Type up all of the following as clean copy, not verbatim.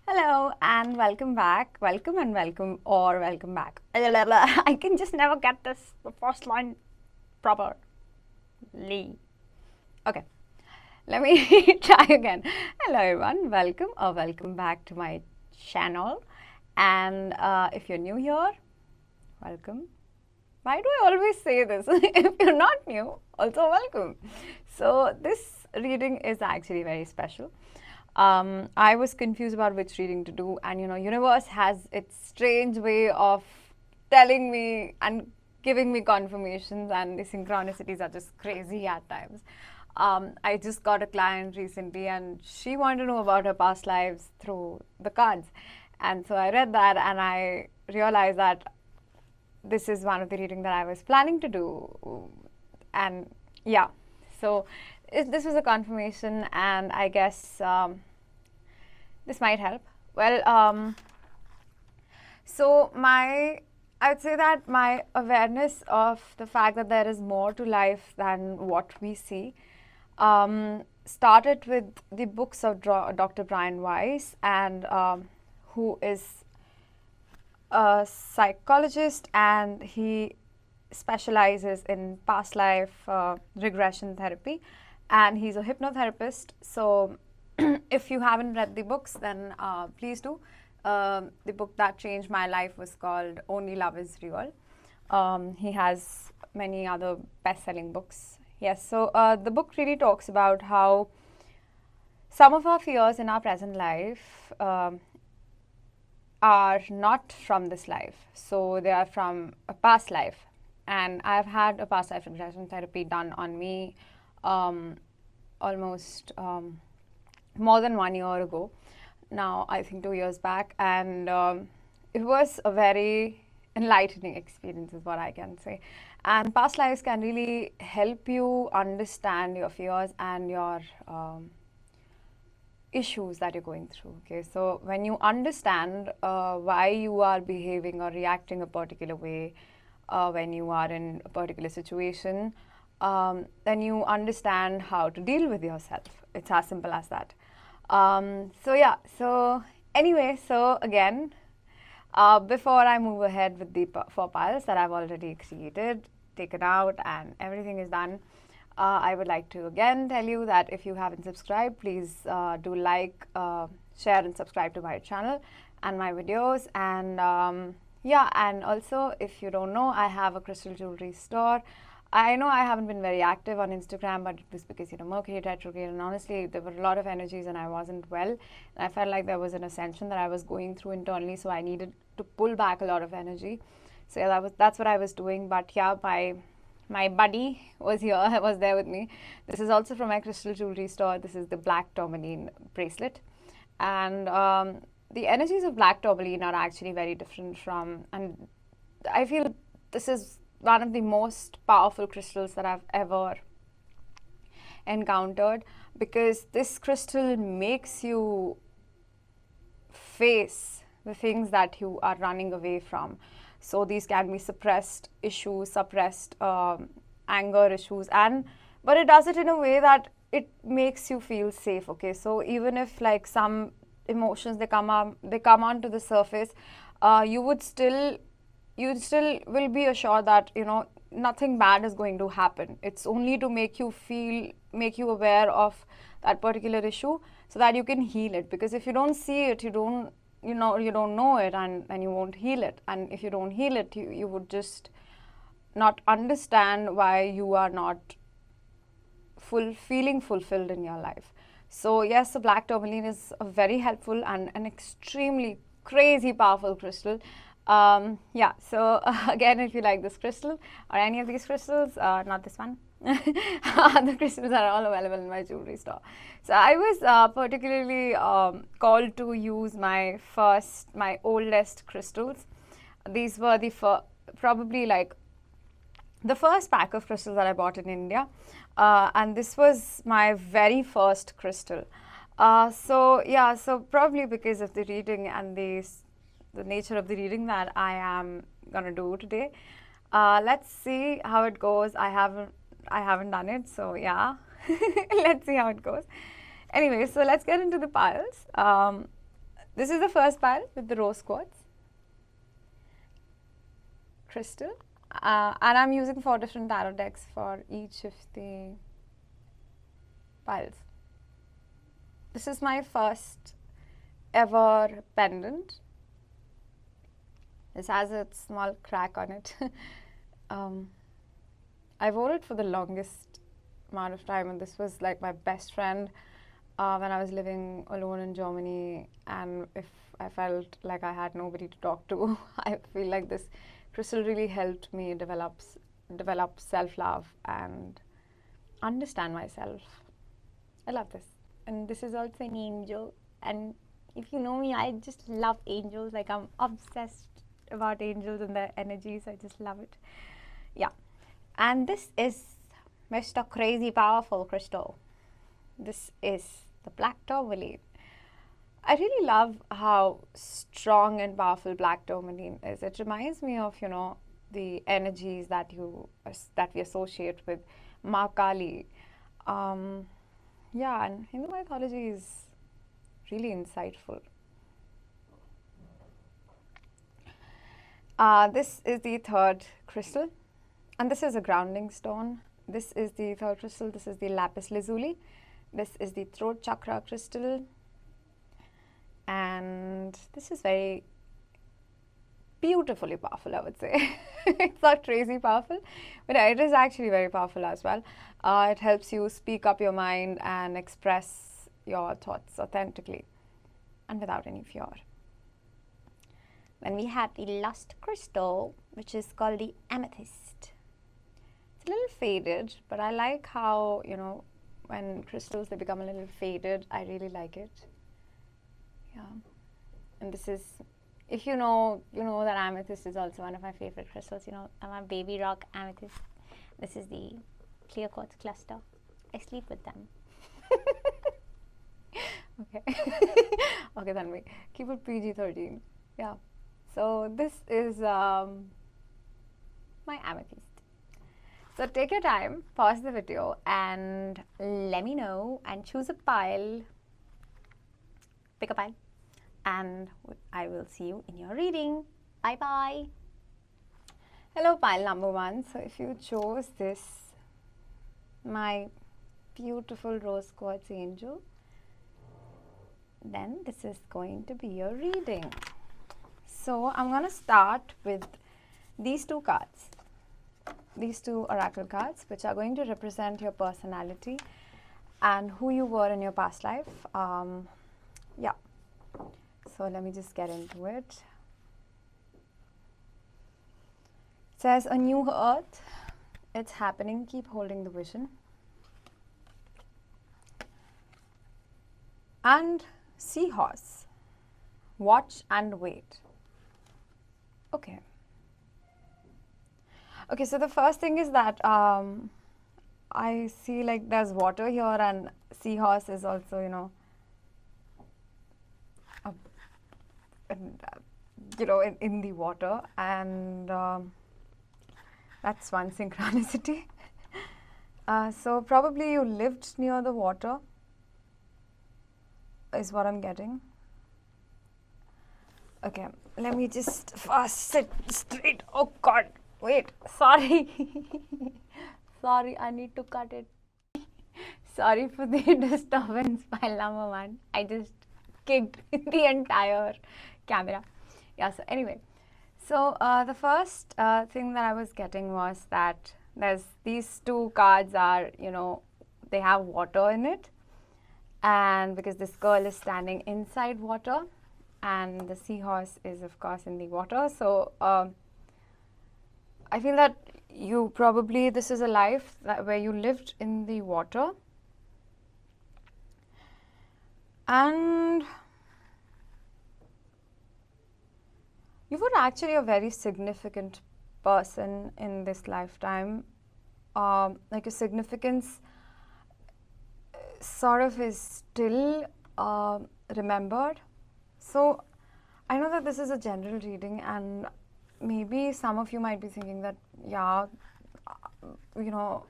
Hello and welcome back. Welcome and welcome or welcome back. I can just never get this the first line properly. Okay, let me try again. Hello everyone, welcome or welcome back to my channel. And if you're new here, welcome. Why do I always say this? If you're not new, also welcome. So this reading is actually very special. I was confused about which reading to do, and universe has its strange way of telling me and giving me confirmations, and the synchronicities are just crazy at times. I just got a client recently, and she wanted to know about her past lives through the cards, and so I read that, and I realized that this is one of the reading that I was planning to do, and yeah, so this was a confirmation, and I guess this might help. Well, so I would say that my awareness of the fact that there is more to life than what we see started with the books of Dr. Brian Weiss, and who is a psychologist, and he specializes in past life regression therapy, and he's a hypnotherapist. So if you haven't read the books, then please do. The book that changed my life was called Only Love is Real. He has many other best-selling books. Yes, so the book really talks about how some of our fears in our present life are not from this life. So they are from a past life. And I've had a past life regression therapy done on me almost more than 1 year ago. Now, I think 2 years back. And it was a very enlightening experience is what I can say. And past lives can really help you understand your fears and your issues that you're going through. Okay, so when you understand why you are behaving or reacting a particular way when you are in a particular situation, then you understand how to deal with yourself. It's as simple as that. So anyway, so again, before I move ahead with the 4 piles that I've already created, taken out, and everything is done, I would like to again tell you that if you haven't subscribed, please do like, share and subscribe to my channel and my videos. And and also, if you don't know, I have a crystal jewelry store. I know I haven't been very active on Instagram, but it was because, Mercury retrograde, and honestly, there were a lot of energies and I wasn't well. And I felt like there was an ascension that I was going through internally, so I needed to pull back a lot of energy. So yeah, that's what I was doing. But yeah, my buddy was here, was there with me. This is also from my crystal jewelry store. This is the black tourmaline bracelet. And the energies of black tourmaline are actually very different from, and I feel this is one of the most powerful crystals that I've ever encountered, because this crystal makes you face the things that you are running away from. So these can be suppressed issues, suppressed anger issues, but it does it in a way that it makes you feel safe. Okay, so even if like some emotions they come onto the surface, you still will be assured that nothing bad is going to happen. It's only to make you aware of that particular issue so that you can heal it. Because if you don't see it, you don't know it, and you won't heal it. And if you don't heal it, you would just not understand why you are not feeling fulfilled in your life. So yes, the black tourmaline is a very helpful and an extremely crazy powerful crystal. So again, if you like this crystal or any of these crystals, not this one, the crystals are all available in my jewelry store. So I was particularly called to use my oldest crystals. These were probably like the first pack of crystals that I bought in India, and this was my very first crystal. So probably because of the reading and the nature of the reading that I am gonna do today, let's see how it goes. I haven't done it, so yeah. Let's see how it goes. Anyway, so let's get into the piles. This is the first pile with the rose quartz crystal. And I'm using 4 different tarot decks for each of the piles. This is my first ever pendant. This has a small crack on it. I wore it for the longest amount of time, and this was like my best friend when I was living alone in Germany, and if I felt like I had nobody to talk to, I feel like this crystal really helped me develop self-love and understand myself. I love this. And this is also an angel, and if you know me, I just love angels. Like, I'm obsessed about angels and their energies. I just love it. Yeah. And this is Mr. Crazy Powerful Crystal. This is the black tourmaline. I really love how strong and powerful black tourmaline is. It reminds me of, you know, the energies that we associate with Ma Kali. Yeah, and Hindu mythology is really insightful. This is the third crystal, and this is a grounding stone. This is the third crystal. This is the Lapis Lazuli. This is the throat chakra crystal, and this is very beautifully powerful, I would say. It's not crazy powerful, but it is actually very powerful as well. It helps you speak up your mind and express your thoughts authentically and without any fear. Then we have the last crystal, which is called the Amethyst. It's a little faded, but I like how, you know, when crystals, they become a little faded. I really like it. Yeah. And this is, if you know that amethyst is also one of my favorite crystals. You know, I'm a baby rock amethyst. This is the clear quartz cluster. I sleep with them. Okay. Okay, Tanvi. Keep it PG-13. Yeah. So this is my amethyst. So take your time, pause the video, and let me know, and choose a pile. Pick a pile, and I will see you in your reading. Bye bye. Hello, pile number 1. So if you chose this, my beautiful rose quartz angel, then this is going to be your reading. So I'm going to start with these 2 cards. These 2 oracle cards, which are going to represent your personality and who you were in your past life. Yeah. So let me just get into it. It says, a new earth. It's happening. Keep holding the vision. And seahorse. Watch and wait. Okay. Okay, so the first thing is that I see like there's water here, and seahorse is also, you know, in the water, and that's one synchronicity. So probably you lived near the water is what I'm getting. Okay, let me just first sit straight. Oh God. Wait, sorry. Sorry, I need to cut it. Sorry for the disturbance, pile number 1. I just kicked the entire camera. Yeah, so anyway. So the first thing that I was getting was that there's these 2 cards are, you know, they have water in it. And because this girl is standing inside water, and the seahorse is, of course, in the water. So I feel that you probably, this is a life where you lived in the water, and you were actually a very significant person in this lifetime. Like, your significance sort of is still remembered. So I know that this is a general reading, and maybe some of you might be thinking that, yeah, you know,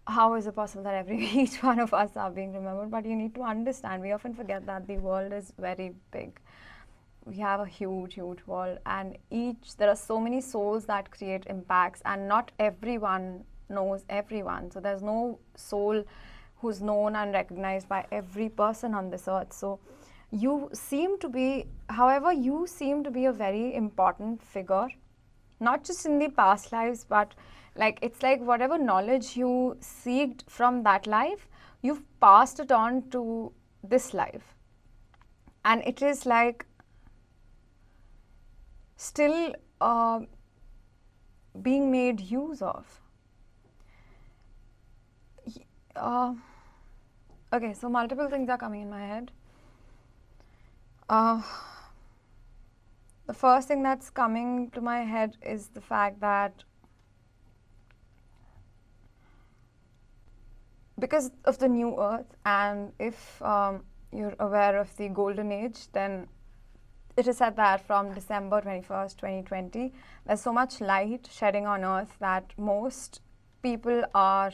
how is it possible that every each one of us are being remembered? But you need to understand, we often forget that the world is very big. We have a huge world, and there are so many souls that create impacts, and not everyone knows everyone. So there's no soul who's known and recognized by every person on this earth. So you seem to be, however, you seem to be a very important figure, not just in the past lives, but like it's like whatever knowledge you seeked from that life, you've passed it on to this life, and it is like still being made use of. Okay, so multiple things are coming in my head. The first thing that's coming to my head is the fact that because of the new earth, and if you're aware of the golden age, then it is said that from December 21st, 2020, there's so much light shedding on earth that most people are,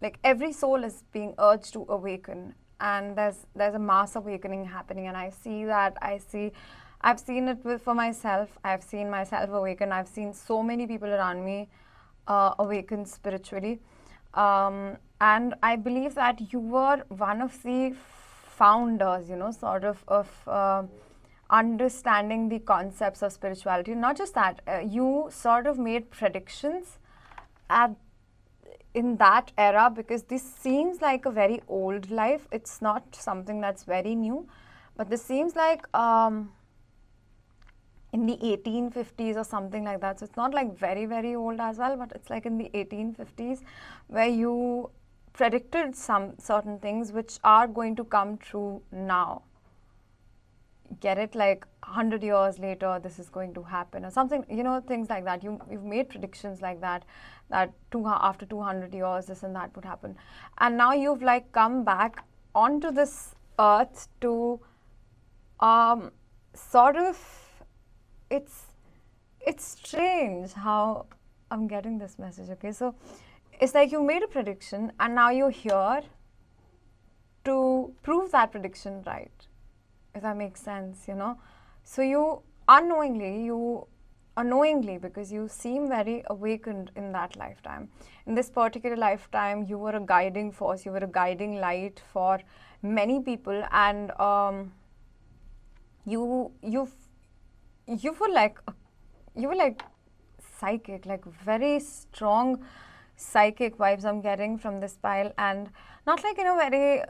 like every soul is being urged to awaken, and there's a mass awakening happening. And I see that, I've seen it for myself. I've seen myself awaken. I've seen so many people around me awaken spiritually. And I believe that you were one of the founders, sort of understanding the concepts of spirituality. Not just that, you sort of made predictions in that era, because this seems like a very old life. It's not something that's very new, but this seems like in the 1850s or something like that. So it's not like very, very old as well, but it's like in the 1850s where you predicted some certain things which are going to come true now. Get it? Like 100 years later, this is going to happen or something, things like that. You've made predictions like that, after 200 years, this and that would happen. And now you've like come back onto this earth to sort of, it's strange how I'm getting this message, okay? So it's like you made a prediction and now you're here to prove that prediction right, if that makes sense, So you unknowingly, because you seem very awakened in that lifetime. In this particular lifetime, you were a guiding force, you were a guiding light for many people, and you were like psychic, like very strong psychic vibes I'm getting from this pile, and not like in a very,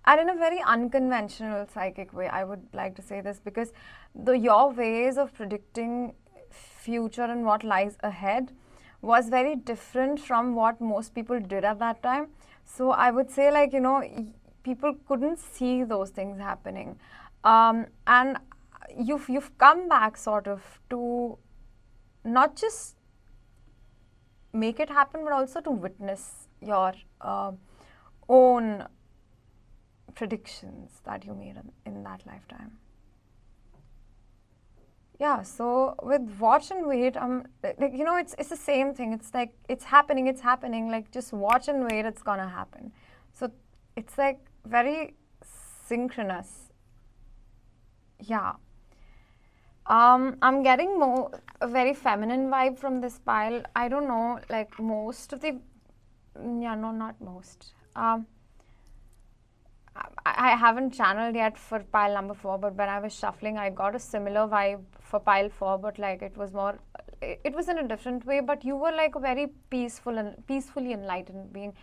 and in a very unconventional psychic way. I would like to say this because your ways of predicting future and what lies ahead was very different from what most people did at that time. So I would say, like, people couldn't see those things happening, and you've come back sort of to not just make it happen, but also to witness your own predictions that you made in that lifetime. Yeah, so with watch and wait, it's the same thing. It's like it's happening, like just watch and wait, it's gonna happen. So it's like very synchronous. Yeah. I'm getting a very feminine vibe from this pile. I don't know, like most of the, not most. I haven't channeled yet for pile number 4, but when I was shuffling, I got a similar vibe for pile 4, but like it was in a different way. But you were like a very peacefully enlightened being.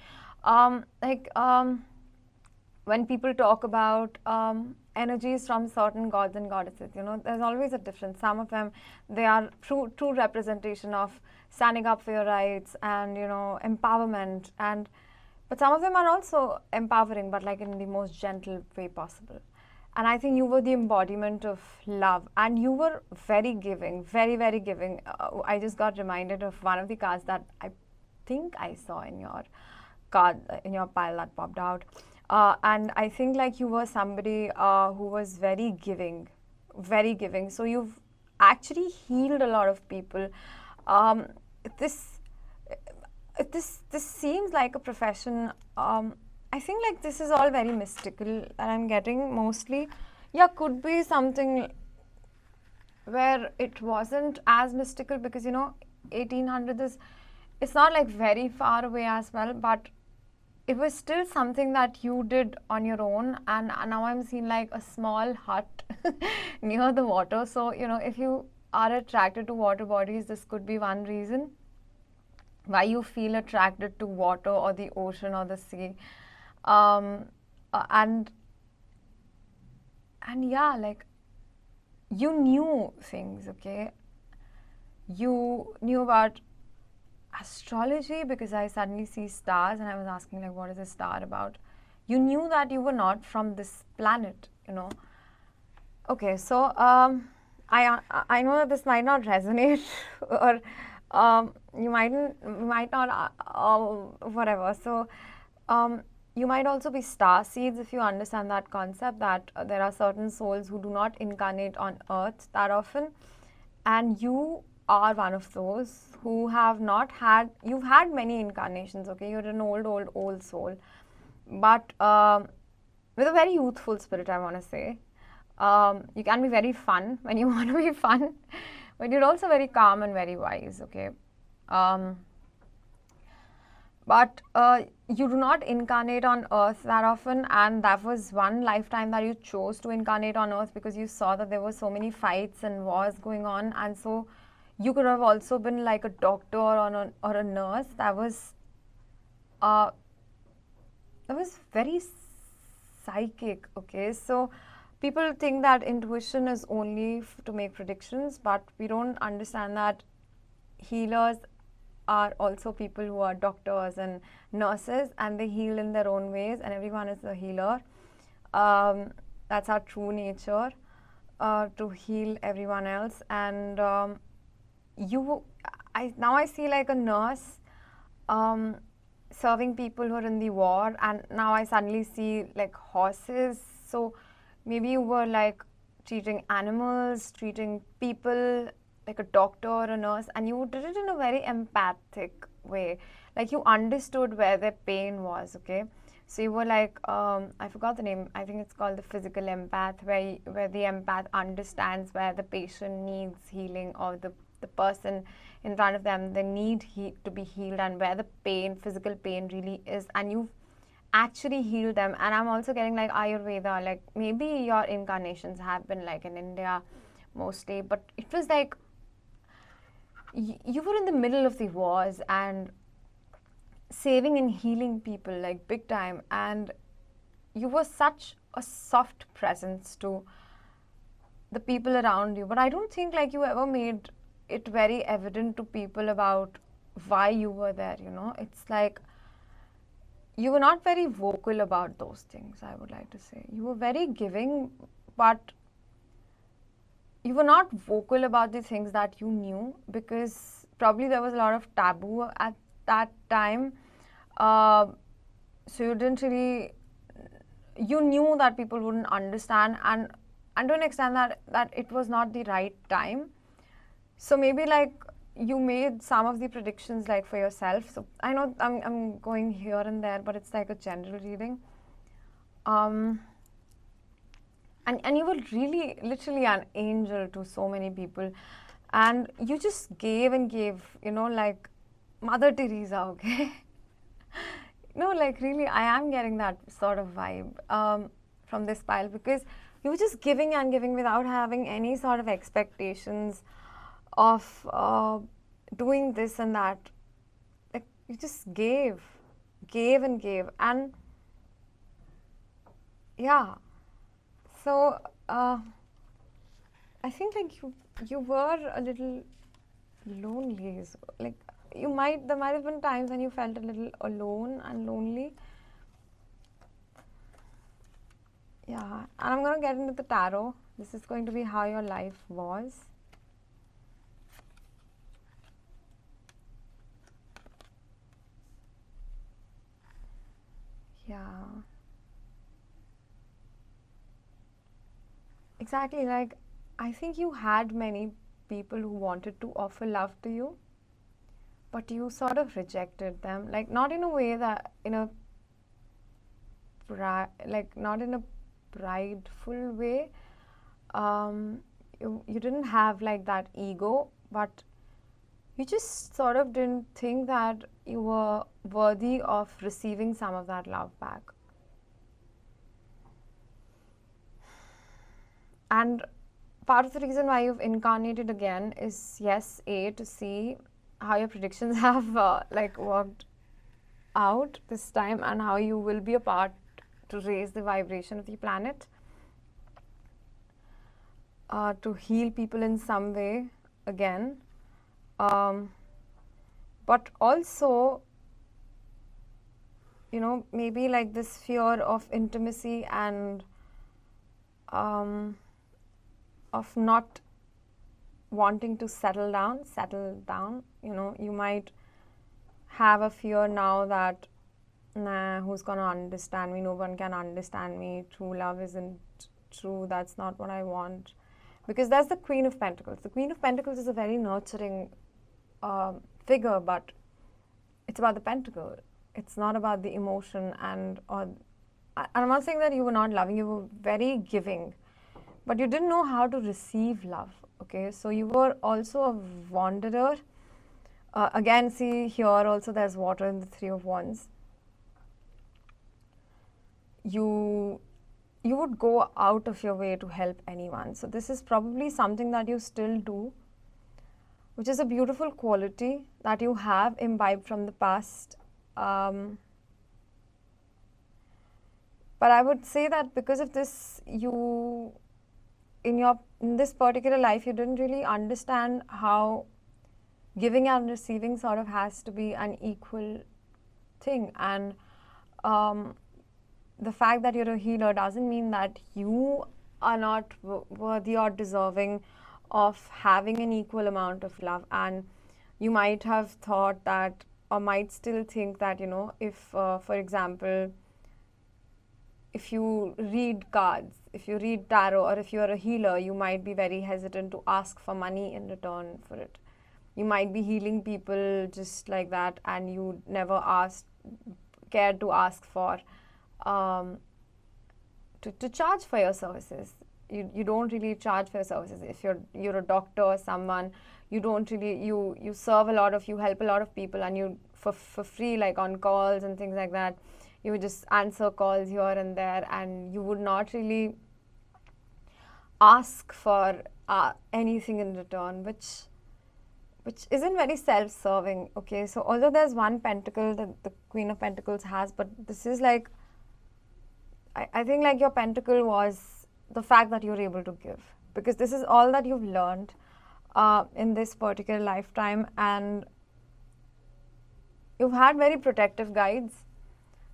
When people talk about energies from certain gods and goddesses, there's always a difference. Some of them, they are true representation of standing up for your rights and, empowerment, but some of them are also empowering, but like in the most gentle way possible. And I think you were the embodiment of love, and you were very giving, very, very giving. I just got reminded of one of the cards that I think I saw in your card, in your pile that popped out. And I think like you were somebody who was very giving. So you've actually healed a lot of people. this seems like a profession. I think like this is all very mystical that I'm getting mostly. Yeah, could be something where it wasn't as mystical because 1800 is, it's not like very far away as well, but it was still something that you did on your own. And now I'm seeing like a small hut near the water. So if you are attracted to water bodies, this could be one reason why you feel attracted to water or the ocean or the sea. um, and yeah, like you knew things, okay? You knew about astrology because I suddenly see stars and I was asking like what is a star about. You knew that you were not from this planet. Okay, so I know that this might not resonate or you might not whatever. So you might also be star seeds if you understand that concept that there are certain souls who do not incarnate on earth that often, and you are one of those who have not had, you've had many incarnations, okay? You're an old soul, but with a very youthful spirit, I want to say. You can be very fun when you want to be fun, but you're also very calm and very wise, okay? Um, but you do not incarnate on earth that often, and that was one lifetime that you chose to incarnate on earth because you saw that there were so many fights and wars going on, and so you could have also been like a doctor or a nurse. Uh, that was very psychic, okay? So people think that intuition is only to make predictions, but we don't understand that healers are also people who are doctors and nurses, and they heal in their own ways, and everyone is a healer. That's our true nature, to heal everyone else. And now I see like a nurse serving people who are in the war, and now I suddenly see like horses. So maybe you were like treating animals, treating people, like a doctor or a nurse, and you did it in a very empathic way. Like you understood where their pain was, okay? So you were like, I forgot the name. I think it's called the physical empath, where the empath understands where the patient needs healing, or the person in front of them, they need to be healed, and where the pain, physical pain really is, and you've actually healed them. And I'm also getting like Ayurveda, like maybe your incarnations have been like in India mostly, but it was like you were in the middle of the wars and saving and healing people like big time, and you were such a soft presence to the people around you. But I don't think like you ever made it very evident to people about why you were there. It's like you were not very vocal about those things, I would like to say. You were very giving, but you were not vocal about the things that you knew because probably there was a lot of taboo at that time. So you didn't really, you knew that people wouldn't understand, and to an extent that it was not the right time. So maybe like you made some of the predictions like for yourself. So I know I'm going here and there, but it's like a general reading. And you were really literally an angel to so many people, and you just gave and gave, like Mother Teresa, okay? No, like really, I am getting that sort of vibe from this pile, because you were just giving and giving without having any sort of expectations of doing this and that. Like you just gave and gave, and yeah. So I think like you were a little lonely. So, like there might have been times when you felt a little alone and lonely. Yeah, and I'm gonna get into the tarot. This is going to be how your life was. Yeah. Exactly. Like, I think you had many people who wanted to offer love to you, but you sort of rejected them, like not in a way that not in a prideful way. You didn't have like that ego, but you just sort of didn't think that you were worthy of receiving some of that love back. And part of the reason why you've incarnated again is, yes, to see how your predictions have worked out this time, and how you will be a part to raise the vibration of the planet, to heal people in some way again, but also maybe like this fear of intimacy and of not wanting to settle down. You might have a fear now that, nah, who's gonna understand me? No one can understand me. True love isn't true. That's not what I want. Because that's the Queen of Pentacles. The Queen of Pentacles is a very nurturing figure, but it's about the pentacle. It's not about the emotion. And I'm not saying that you were not loving. You were very giving, but you didn't know how to receive love. Okay, so you were also a wanderer. Again, see here also there's water in the Three of Wands. You would go out of your way to help anyone. So this is probably something that you still do, which is a beautiful quality that you have imbibed from the past. But I would say that because of this, in this particular life, you didn't really understand how giving and receiving sort of has to be an equal thing. And the fact that you're a healer doesn't mean that you are not worthy or deserving of having an equal amount of love. And you might have thought that, or might still think that, if, for example, if you read cards, if you read tarot, or if you're a healer, you might be very hesitant to ask for money in return for it. You might be healing people just like that, and you never cared to ask for to charge for your services. You don't really charge for your services. If you're a doctor or someone, you don't really, you serve you help a lot of people, and you for free, like on calls and things like that. You would just answer calls here and there, and you would not really ask for anything in return, which isn't very self-serving. Okay, so although there's one pentacle that the Queen of Pentacles has, but this is like, I think like your pentacle was the fact that you're able to give, because this is all that you've learned in this particular lifetime, and you've had very protective guides.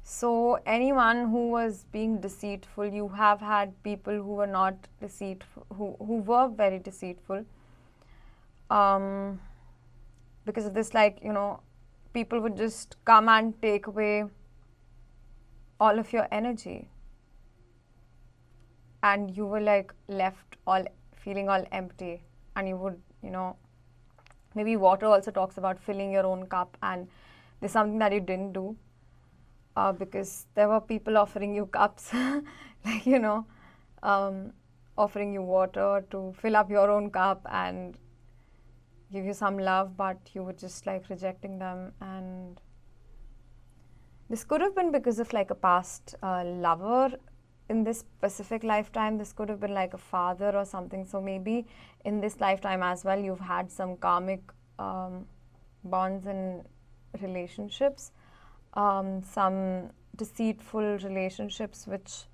So anyone who was being deceitful, you have had people who were not deceitful, who were very deceitful. Because of this, people would just come and take away all of your energy, and you were like left feeling all empty. And you would, maybe water also talks about filling your own cup, and there's something that you didn't do. Because there were people offering you cups, offering you water to fill up your own cup and give you some love, but you were just like rejecting them. And this could have been because of like a past lover in this specific lifetime. This could have been like a father or something. So maybe in this lifetime as well, you've had some karmic bonds and relationships. Some deceitful relationships which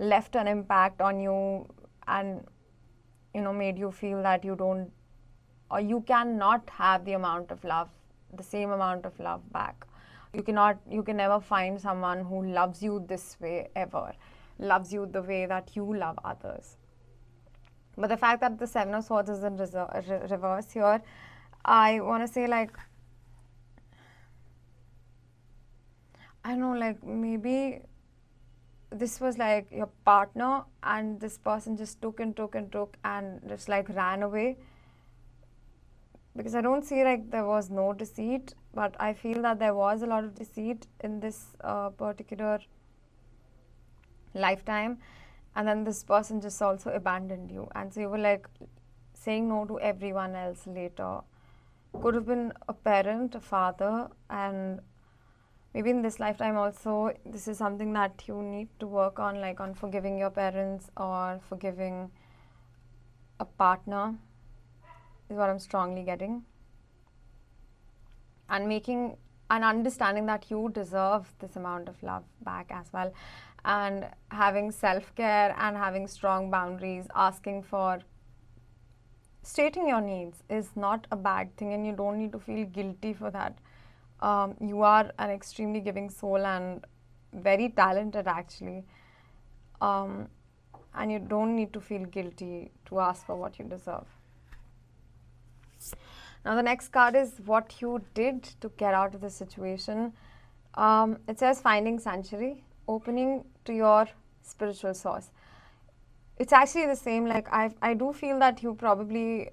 left an impact on you, and made you feel that you don't, or you cannot have the same amount of love back. You can never find someone who loves you this way ever, loves you the way that you love others. But the fact that the Seven of Swords is in reverse here, I want to say I know, maybe this was like your partner, and this person just took and just ran away because I don't see like there was no deceit, but I feel that there was a lot of deceit in this particular lifetime, and then this person just also abandoned you, and so you were like saying no to everyone else later. Could have been a parent, a father, and maybe in this lifetime also this is something that you need to work on, like on forgiving your parents or forgiving a partner, is what I'm strongly getting, and making and understanding that you deserve this amount of love back as well, and having self-care and having strong boundaries, asking for, stating your needs is not a bad thing, and you don't need to feel guilty for that. You are an extremely giving soul and very talented actually, and you don't need to feel guilty to ask for what you deserve. Now the next card is what you did to get out of the situation. It says finding sanctuary, opening to your spiritual source. It's actually the same, like I do feel that you probably,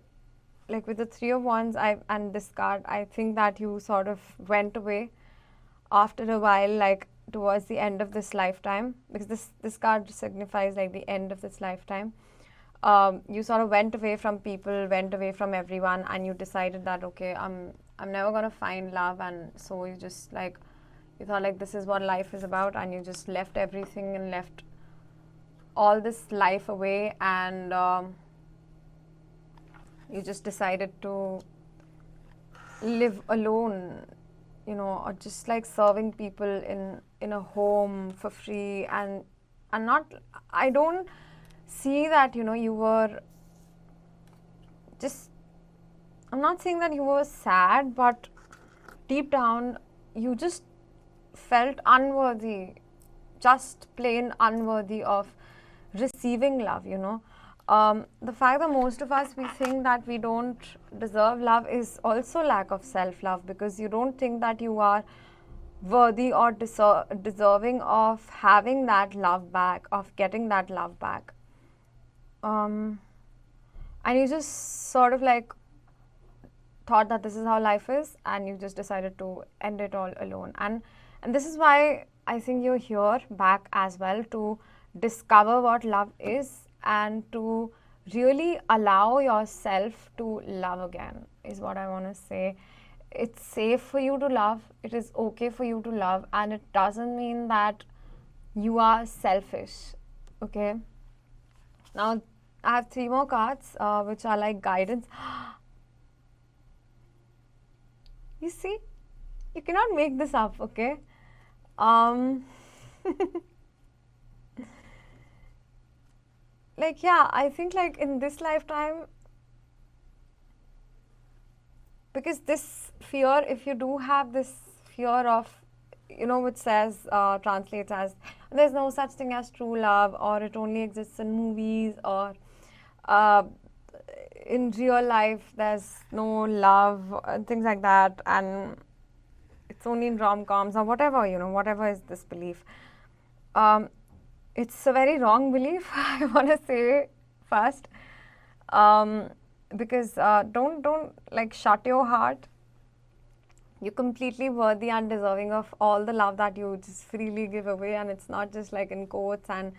like with the Three of Wands and this card, I think that you sort of went away after a while, like towards the end of this lifetime, because this card signifies like the end of this lifetime. You sort of went away from people, went away from everyone, and you decided that, okay, I'm never gonna find love, and so you just like, you thought like this is what life is about, and you just left everything and left all this life away, and you just decided to live alone, you know, or just like serving people in a home for free, and not, I don't see that, you know, you were just, I'm not saying that you were sad, but deep down you just felt unworthy, just plain unworthy of receiving love, you know. The fact that most of us, we think that we don't deserve love is also lack of self-love, because you don't think that you are worthy or deserving of having that love back, of getting that love back. And you just sort of like thought that this is how life is, and you just decided to end it all alone. And this is why I think you're here back as well, to discover what love is and to really allow yourself to love again, is what I want to say. It's safe for you to love, it is okay for you to love, and it doesn't mean that you are selfish, okay? Now I have 3 more cards which are like guidance. You see, you cannot make this up, okay? Like, yeah, I think like in this lifetime, because this fear, if you do have this fear of, you know, which says, translates as, there's no such thing as true love, or it only exists in movies, or in real life there's no love, things like that, and it's only in rom-coms or whatever, you know, whatever is this belief. It's a very wrong belief, I want to say first, because don't like shut your heart. You're completely worthy and deserving of all the love that you just freely give away, and it's not just like in quotes and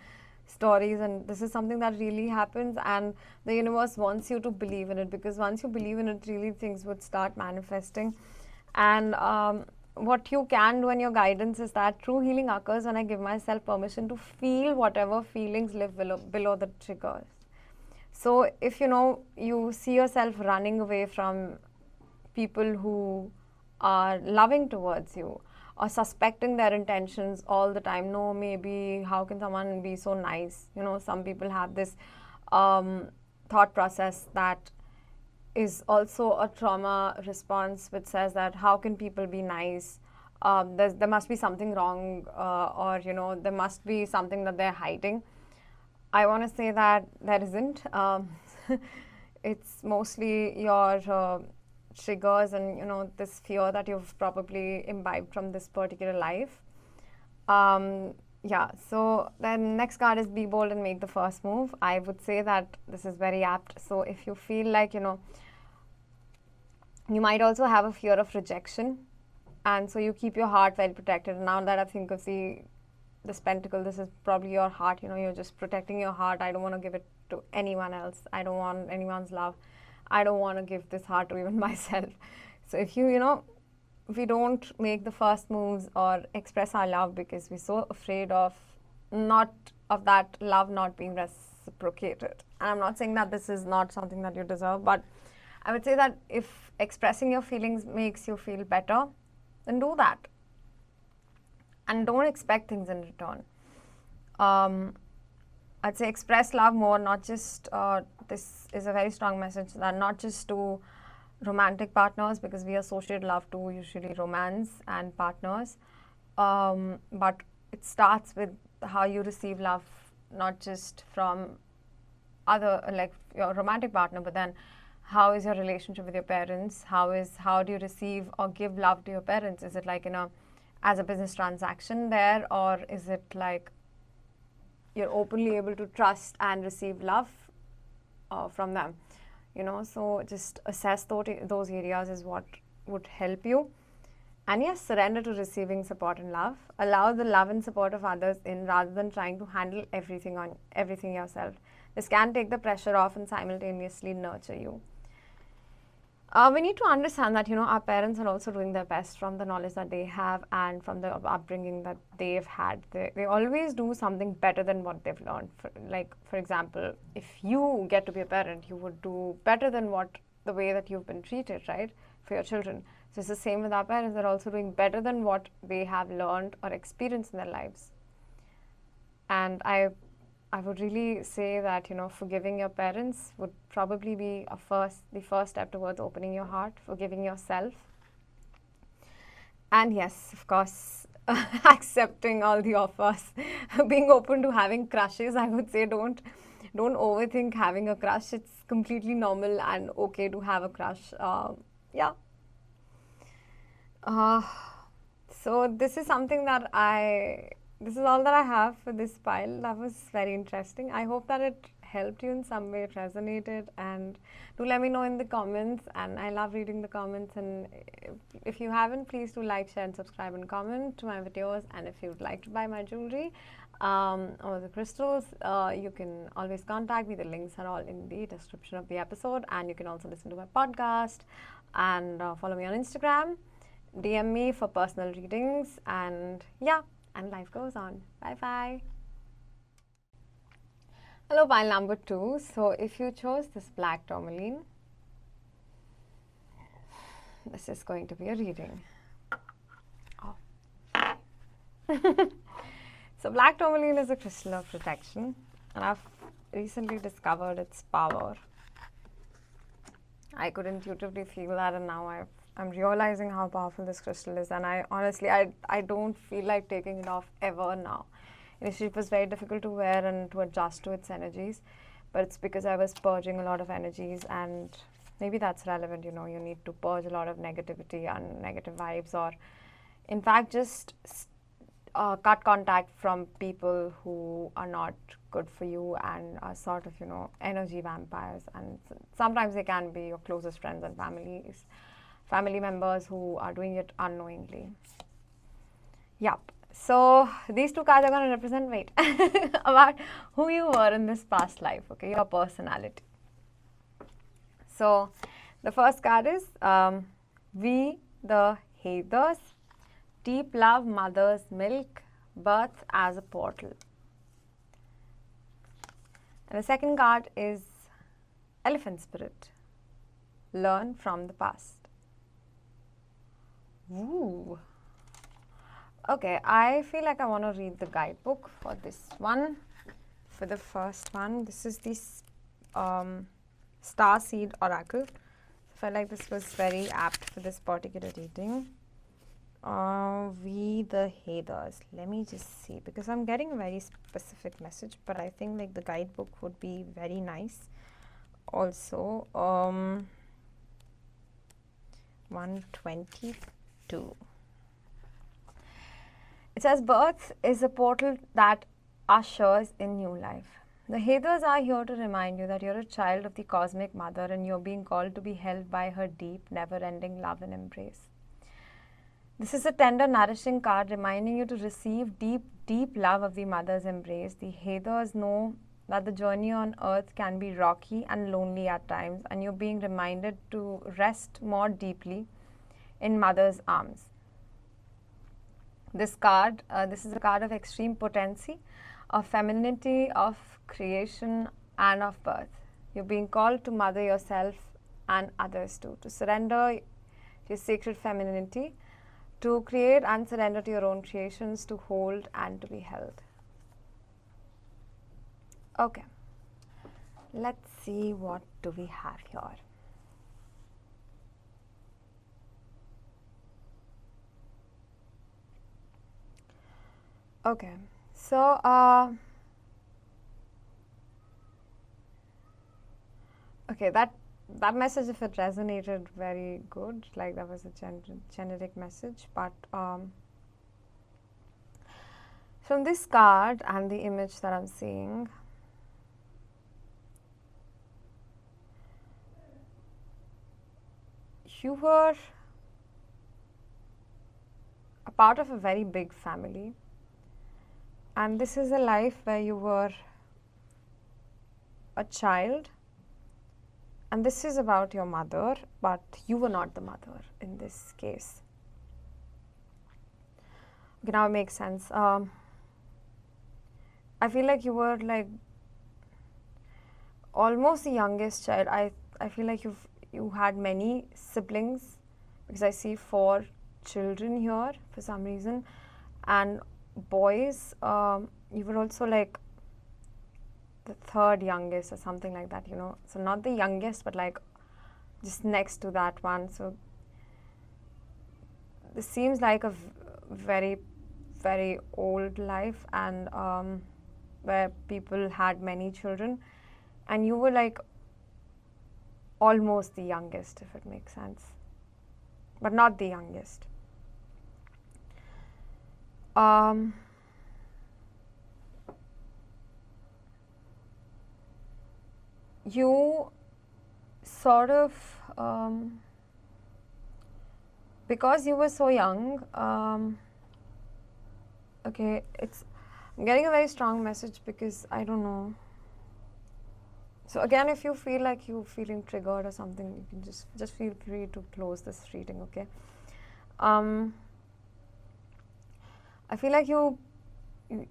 stories, and this is something that really happens, and the universe wants you to believe in it, because once you believe in it, really things would start manifesting. And what you can do in your guidance is that true healing occurs when I give myself permission to feel whatever feelings live below the triggers. So if, you know, you see yourself running away from people who are loving towards you, or suspecting their intentions all the time, no, maybe how can someone be so nice, you know, some people have this thought process that is also a trauma response, which says that how can people be nice, there must be something wrong, or, you know, there must be something that they're hiding. I want to say that there isn't. It's mostly your triggers and, you know, this fear that you've probably imbibed from this particular life. Yeah, so then next card is be bold and make the first move. I would say that this is very apt. So if you feel like, you know, You might also have a fear of rejection, and so you keep your heart well protected. Now that I think of this pentacle, this is probably your heart. You're just protecting your heart. I don't want to give it to anyone else. I don't want anyone's love. I don't want to give this heart to even myself. So if if we don't make the first moves or express our love because we're so afraid of that love not being reciprocated. And I'm not saying that this is not something that you deserve, but I would say that if expressing your feelings makes you feel better, then do that. And don't expect things in return. I'd say express love more, not just, this is a very strong message, that not just to romantic partners, because we associate love to usually romance and partners, but it starts with how you receive love, not just from other, like your romantic partner, but then how is your relationship with your parents? How do you receive or give love to your parents? Is it like as a business transaction there, or is it like you're openly able to trust and receive love from them? So just assess those areas is what would help you. And yes, surrender to receiving support and love. Allow the love and support of others in, rather than trying to handle everything yourself. This can take the pressure off and simultaneously nurture you. We need to understand that our parents are also doing their best from the knowledge that they have and from the upbringing that they've had. They always do something better than what they've learned. For example, if you get to be a parent, you would do better than the way that you've been treated, right, for your children. So it's the same with our parents. They're also doing better than what they have learned or experienced in their lives. And I would really say that forgiving your parents would probably be the first step towards opening your heart, forgiving yourself, and yes, of course, accepting all the offers, being open to having crushes. I would say don't overthink having a crush. It's completely normal and okay to have a crush. So this is something that this is all that I have for this pile. That was very interesting. I hope that it helped you in some way, it resonated, and do let me know in the comments. And I love reading the comments. And if you haven't, please do like, share, and subscribe and comment to my videos. And if you would like to buy my jewelry or the crystals, you can always contact me. The links are all in the description of the episode. And you can also listen to my podcast and follow me on Instagram. DM me for personal readings. And yeah. And life goes on. Bye-bye. Hello, pile number 2. So if you chose this black tourmaline, this is going to be a reading. So black tourmaline is a crystal of protection, and I've recently discovered its power. I could intuitively feel that, and now I'm realizing how powerful this crystal is, and I honestly don't feel like taking it off ever now. Initially, it was very difficult to wear and to adjust to its energies, but it's because I was purging a lot of energies, and maybe that's relevant. You need to purge a lot of negativity and negative vibes, or in fact just cut contact from people who are not good for you and are sort of energy vampires. And sometimes they can be your closest friends and family members who are doing it unknowingly. Yep. So these two cards are going to represent about who you were in this past life, okay, your personality. So the first card is We the Heathers, deep love, mother's milk, birth as a portal. And the second card is Elephant Spirit, learn from the past. Ooh. Okay, I feel like I want to read the guidebook for this one. For the first one, this is the Star Seed Oracle. I felt like this was very apt for this particular reading. We the Heathers. Let me just see, because I'm getting a very specific message, but I think like the guidebook would be very nice. Also, 122. It says birth is a portal that ushers in new life. The Heders are here to remind you that you're a child of the cosmic mother and you're being called to be held by her deep, never-ending love and embrace. This is a tender, nourishing card reminding you to receive deep, deep love of the mother's embrace. The Heders know that the journey on earth can be rocky and lonely at times, and you're being reminded to rest more deeply in mother's arms. This card, this is a card of extreme potency, of femininity, of creation, and of birth. You're being called to mother yourself and others too, to surrender your sacred femininity, to create and surrender to your own creations, to hold and to be held. Okay, let's see what do we have here. Okay, so okay, that message, if it resonated, very good, like that was a generic message, but from this card and the image that I'm seeing, you were a part of a very big family, and this is a life where you were a child, and this is about your mother, but you were not the mother in this case. Okay, now it makes sense. I feel like you were like almost the youngest child. I feel like you had many siblings, because I see 4 children here for some reason, and boys. You were also like the 3rd youngest or something like that, you know. So not the youngest, but like just next to that one. So this seems like a very, very old life, and where people had many children, and you were like almost the youngest, if it makes sense, but not the youngest. You sort of, because you were so young, okay, I'm getting a very strong message, because I don't know. So again, if you feel like you're feeling triggered or something, you can just feel free to close this reading, okay? I feel like you and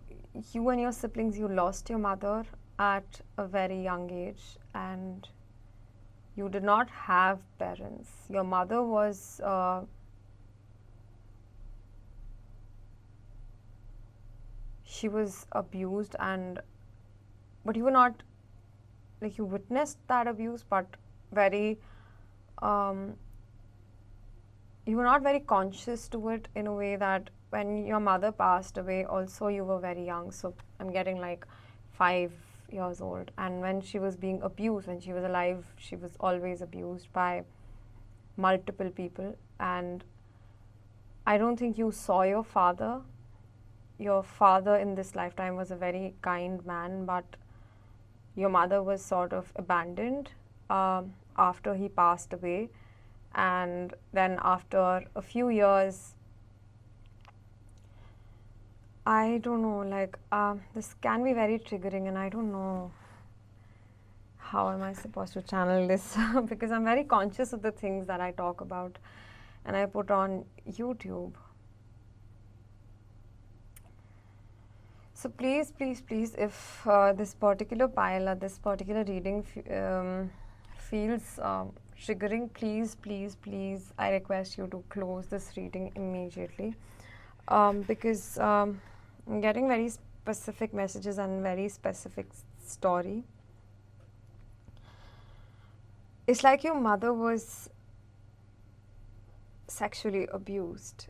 your siblings, you lost your mother at a very young age, and you did not have parents. Your mother was she was abused, but you were not, like, you witnessed that abuse, but very you were not very conscious to it, in a way that when your mother passed away also you were very young. So I'm getting like 5 years old, and when she was being abused, when she was alive, she was always abused by multiple people, and I don't think you saw your father. Your father in this lifetime was a very kind man, but your mother was sort of abandoned after he passed away. And then after a few years, I don't know, like, this can be very triggering, and I don't know how am I supposed to channel this because I'm very conscious of the things that I talk about and I put on YouTube. So please, please, please, if this particular pile or this particular reading feels triggering, please, please, please, I request you to close this reading immediately, because I'm getting very specific messages and very specific story. It's like your mother was sexually abused,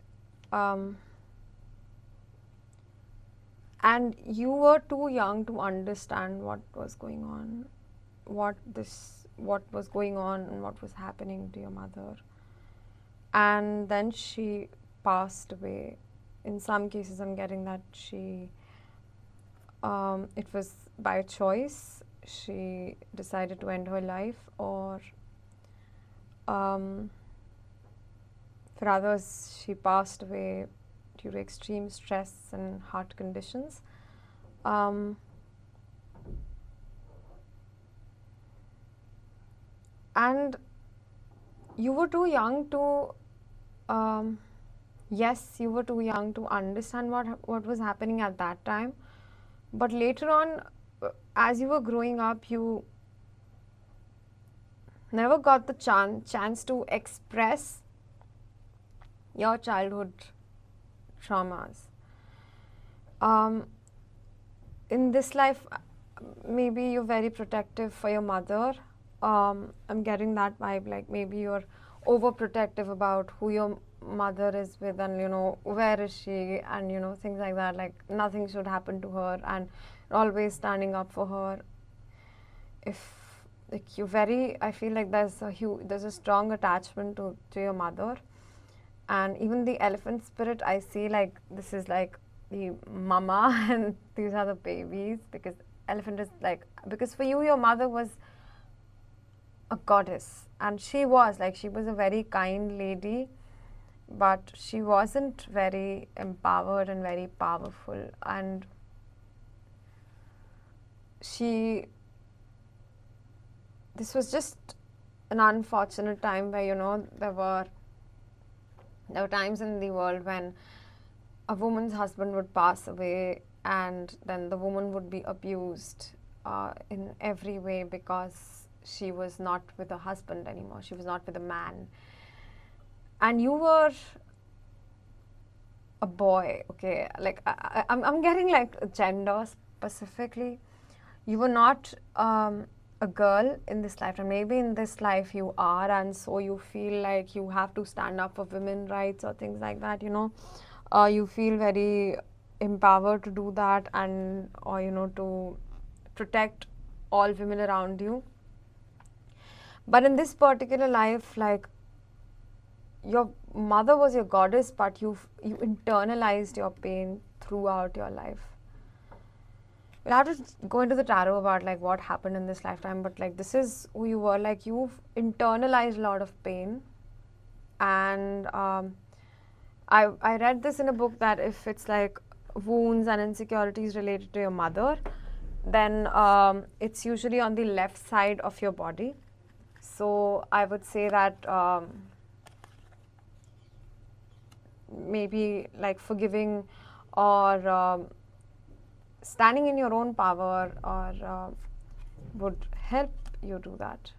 and you were too young to understand what was going on, what was going on and what was happening to your mother. And then she passed away. In some cases, I'm getting that it was by choice she decided to end her life, or for others she passed away due to extreme stress and heart conditions. And you were too young to, yes, you were too young to understand what was happening at that time. But later on, as you were growing up, you never got the chance to express your childhood traumas. In this life, maybe you're very protective for your mother. I'm getting that vibe, like maybe you're overprotective about who your mother is with, and where is she, and things like that, like nothing should happen to her, and always standing up for her. If like you very, I feel like there's a strong attachment to your mother. And even the elephant spirit, I see like this is like the mama and these are the babies, because elephant is like, because for you your mother was a goddess, and she was a very kind lady, but she wasn't very empowered and very powerful. And this was just an unfortunate time where there were times in the world when a woman's husband would pass away, and then the woman would be abused in every way because she was not with a husband anymore. She was not with a man. And you were a boy, okay? Like, I'm getting like gender specifically. You were not a girl in this lifetime. Maybe in this life you are, and so you feel like you have to stand up for women's rights or things like that, you feel very empowered to do that, and or to protect all women around you. But in this particular life, like, your mother was your goddess, but you internalized your pain throughout your life. We'll have to go into the tarot about like what happened in this lifetime, but like this is who you were. Like, you've internalized a lot of pain. And I read this in a book that if it's like wounds and insecurities related to your mother, then it's usually on the left side of your body. So I would say that maybe like forgiving or standing in your own power or would help you do that.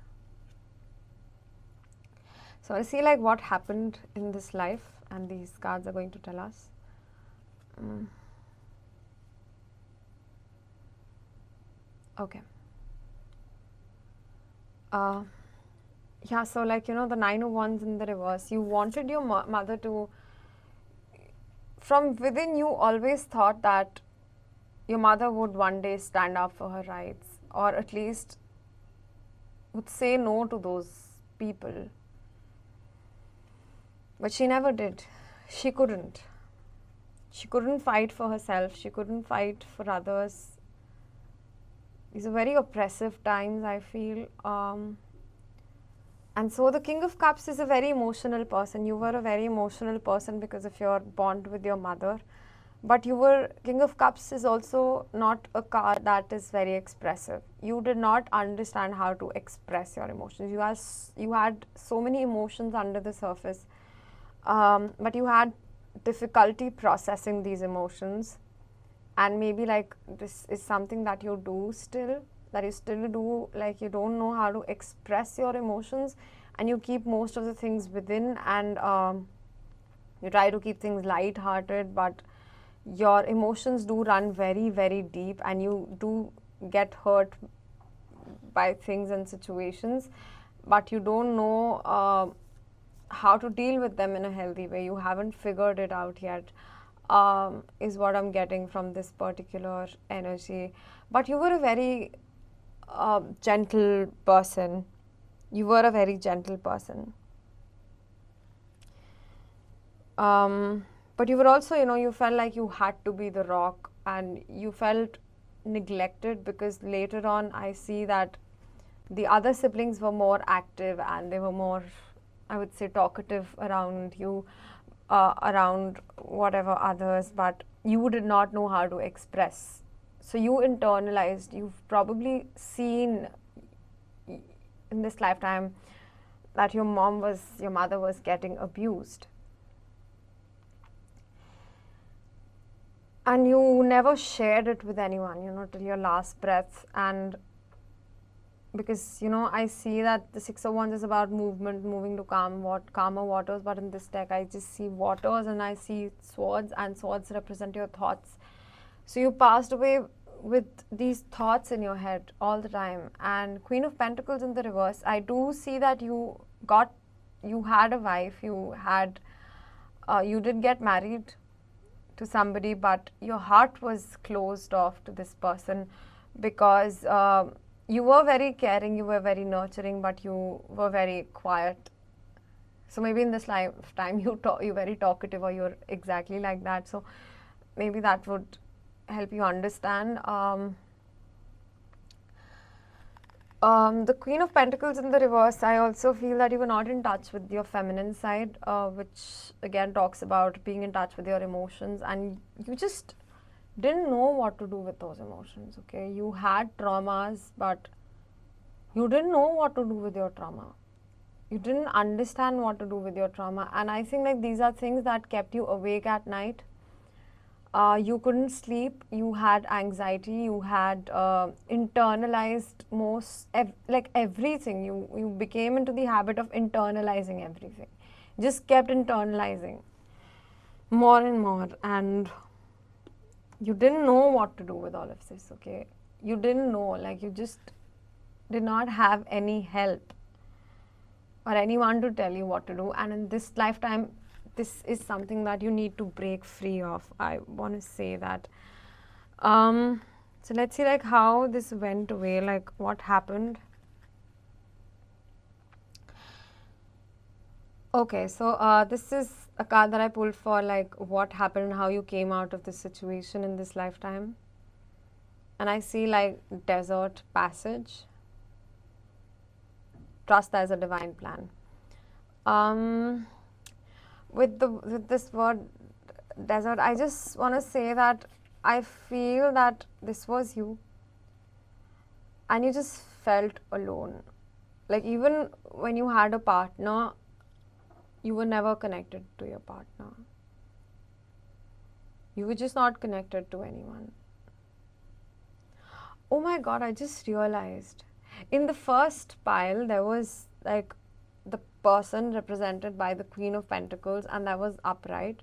So I see like what happened in this life, and these cards are going to tell us. Okay. Yeah, so like, the Nine of Wands in the reverse. You wanted your mother to, from within you always thought that your mother would one day stand up for her rights, or at least would say no to those people. But she never did. She couldn't. She couldn't fight for herself. She couldn't fight for others. These are very oppressive times, I feel. And so the King of Cups is a very emotional person. You were a very emotional person because of your bond with your mother. But King of Cups is also not a card that is very expressive. You did not understand how to express your emotions. You had so many emotions under the surface, but you had difficulty processing these emotions. And maybe like this is something that you do still, like you don't know how to express your emotions, and you keep most of the things within, and you try to keep things light-hearted, but your emotions do run very, very deep, and you do get hurt by things and situations, but you don't know how to deal with them in a healthy way. You haven't figured it out yet, is what I'm getting from this particular energy. But you were a very gentle person. You were a very gentle person. But you were also, you felt like you had to be the rock, and you felt neglected, because later on I see that the other siblings were more active and they were more, I would say, talkative around you, around whatever others, but you did not know how to express. So you internalized. You've probably seen in this lifetime that your mother was getting abused. And you never shared it with anyone, till your last breath. And because, I see that the Six of Wands is about movement, moving to calmer waters. But in this deck, I just see waters and I see swords, and swords represent your thoughts. So you passed away with these thoughts in your head all the time. And Queen of Pentacles in the reverse, I do see that you had a wife, you did get married to somebody, but your heart was closed off to this person because you were very caring, you were very nurturing, but you were very quiet. So maybe in this lifetime you're very talkative, or you're exactly like that. So maybe that would help you understand. The Queen of Pentacles in the reverse, I also feel that you were not in touch with your feminine side, which again talks about being in touch with your emotions, and you just didn't know what to do with those emotions, okay? You had traumas, but you didn't know what to do with your trauma. You didn't understand what to do with your trauma, and I think like these are things that kept you awake at night. You couldn't sleep, you had anxiety, you had internalized everything. You became into the habit of internalizing everything. Just kept internalizing more and more, and you didn't know what to do with all of this, okay? You didn't know, like you just did not have any help or anyone to tell you what to do. And in this lifetime, this is something that you need to break free of. I want to say that. So let's see like how this went away, like what happened. Okay, so this is a card that I pulled for like what happened, how you came out of this situation in this lifetime. And I see like desert passage. Trust there's a divine plan. With this word desert, I just want to say that I feel that this was you and you just felt alone. Like even when you had a partner, you were never connected to your partner. You were just not connected to anyone. Oh my God, I just realized. In the first pile, there was like the person represented by the Queen of Pentacles, and that was upright.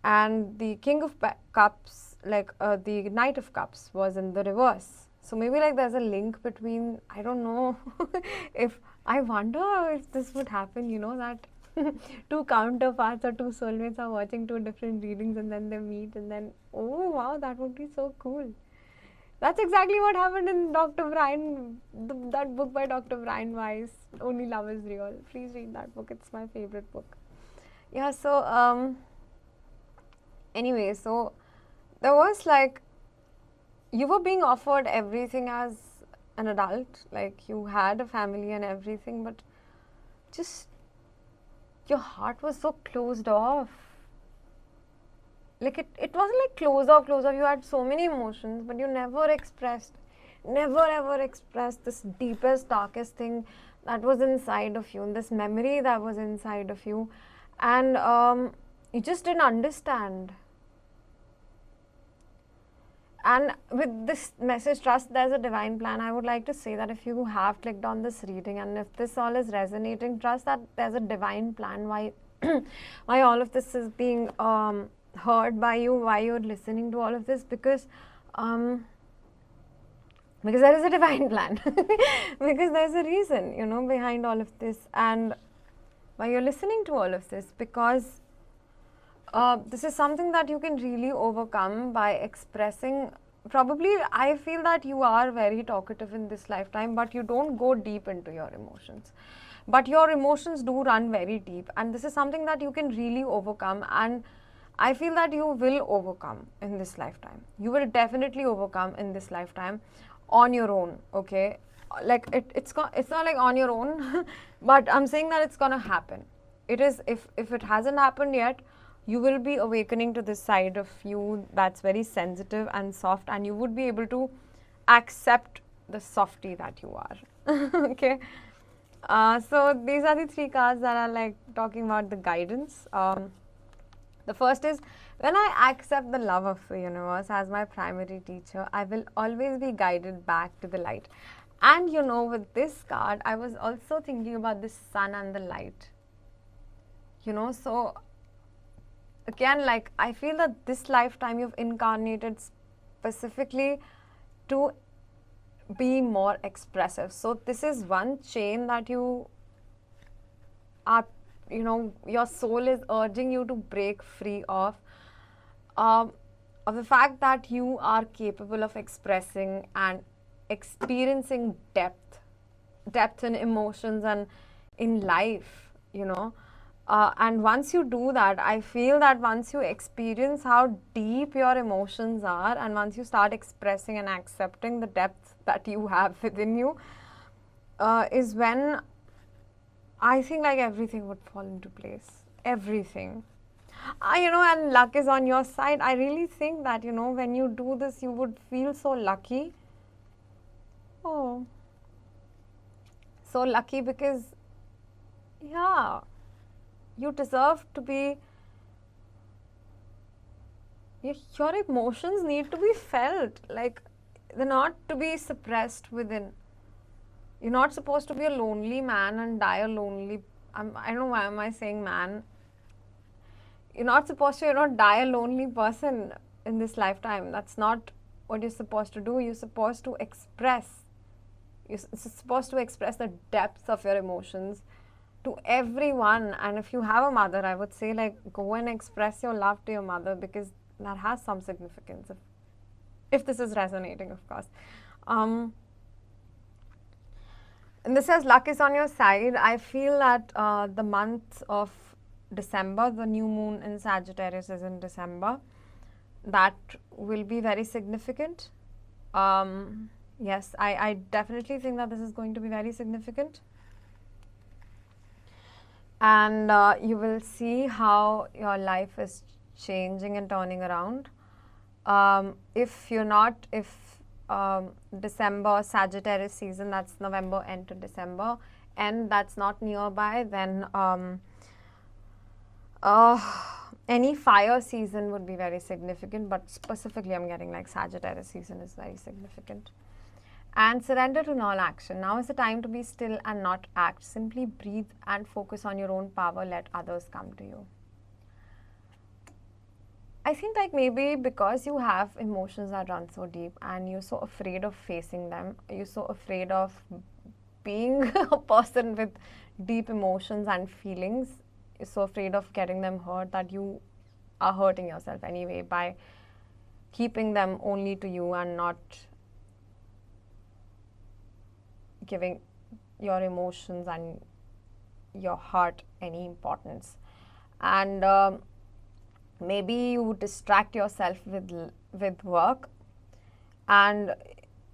And the King of Cups, like the Knight of Cups, was in the reverse. So maybe like there's a link between, I don't know, I wonder if this would happen, that two counterparts or two soulmates are watching two different readings and then they meet and then, oh wow, that would be so cool. That's exactly what happened in Dr. Brian, that book by Dr. Brian Weiss, Only Love is Real. Please read that book. It's my favorite book. Yeah, so anyway, so there was like, you were being offered everything as an adult. Like you had a family and everything, but just your heart was so closed off. Like it wasn't like close off. You had so many emotions, but you never ever expressed this deepest, darkest thing that was inside of you, and this memory that was inside of you. And you just didn't understand. And with this message, trust there's a divine plan, I would like to say that if you have clicked on this reading and if this all is resonating, trust that there's a divine plan why all of this is being heard by you, why you're listening to all of this, because there is a divine plan. Because there's a reason, behind all of this, and why you're listening to all of this, because this is something that you can really overcome by expressing. Probably, I feel that you are very talkative in this lifetime, but you don't go deep into your emotions. But your emotions do run very deep, and this is something that you can really overcome. And I feel that you will overcome in this lifetime. You will definitely overcome in this lifetime on your own, okay? Like it's not like on your own, but I'm saying that it's gonna happen. It is, if it hasn't happened yet, you will be awakening to this side of you that's very sensitive and soft, and you would be able to accept the softie that you are. Okay. So these are the three cards that are like talking about the guidance. The first is, when I accept the love of the universe as my primary teacher, I will always be guided back to the light. And you know, with this card, I was also thinking about the sun and the light. You know, so again, like, I feel that this lifetime you've incarnated specifically to be more expressive. So this is one chain that you are, you know, your soul is urging you to break free of the fact that you are capable of expressing and experiencing depth in emotions and in life, you know. And once you do that, I feel that once you experience how deep your emotions are, and once you start expressing and accepting the depth that you have within you, is when I think like everything would fall into place. Everything. You know, and luck is on your side. I really think that, you know, when you do this, you would feel so lucky. Oh. So lucky because, yeah, you deserve to be, your emotions need to be felt. Like, they're not to be suppressed within. You're not supposed to be a lonely man and die a lonely, I don't know why am I saying man. You're not supposed to, you know, die a lonely person in this lifetime. That's not what you're supposed to do. You're supposed to express. You're supposed to express the depths of your emotions to everyone. And if you have a mother, I would say, like, go and express your love to your mother, because that has some significance. If this is resonating, of course. And this says luck is on your side. I feel that the month of December, the new moon in Sagittarius is in December. That will be very significant. Yes, I definitely think that this is going to be very significant. And you will see how your life is changing and turning around. If you're not, December Sagittarius season, that's November end to December, and that's not nearby, then any fire season would be very significant, but specifically I'm getting like Sagittarius season is very significant. And surrender to null action. Now is the time to be still and not act. Simply breathe and focus on your own power. Let others come to you. I think like maybe because you have emotions that run so deep and you're so afraid of facing them, you're so afraid of being a person with deep emotions and feelings, you're so afraid of getting them hurt that you are hurting yourself anyway by keeping them only to you and not giving your emotions and your heart any importance. And maybe you distract yourself with work, and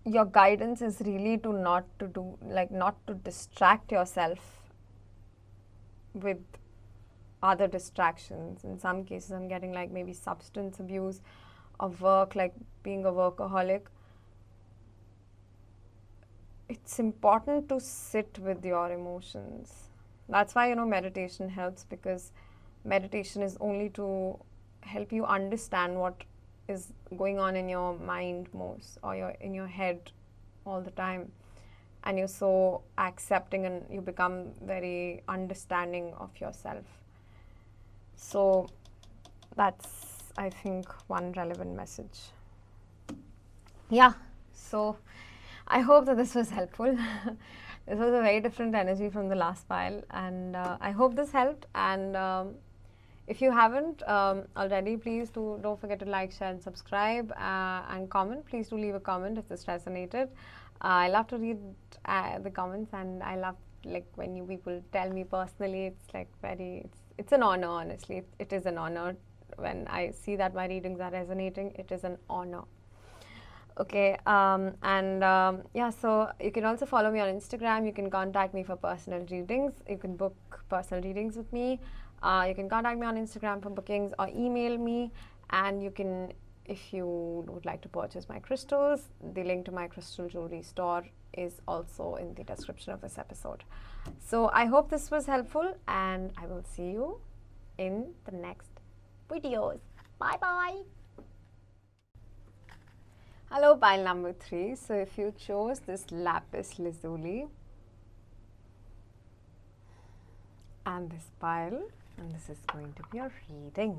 your guidance is really to not to distract yourself with other distractions. In some cases I'm getting like maybe substance abuse of work, like being a workaholic. It's important to sit with your emotions. That's why, you know, meditation helps, because meditation is only to help you understand what is going on in your mind most, or in your head all the time. And you're so accepting and you become very understanding of yourself. So that's, I think, one relevant message. Yeah, so I hope that this was helpful. This was a very different energy from the last file, and I hope this helped. And if you haven't already, please don't forget to like, share and subscribe, and comment. Please do leave a comment if this resonated. I love to read the comments, and I love like when you people tell me personally. It's like it's an honor, honestly. It is an honor when I see that my readings are resonating, it is an honor. Okay, yeah, so you can also follow me on Instagram. You can contact me for personal readings. You can book personal readings with me. You can contact me on Instagram for bookings or email me. And you can, if you would like to purchase my crystals, the link to my crystal jewelry store is also in the description of this episode. So I hope this was helpful, and I will see you in the next videos. Bye bye. Hello, pile number 3. So if you chose this Lapis Lazuli and this pile, and this is going to be your reading.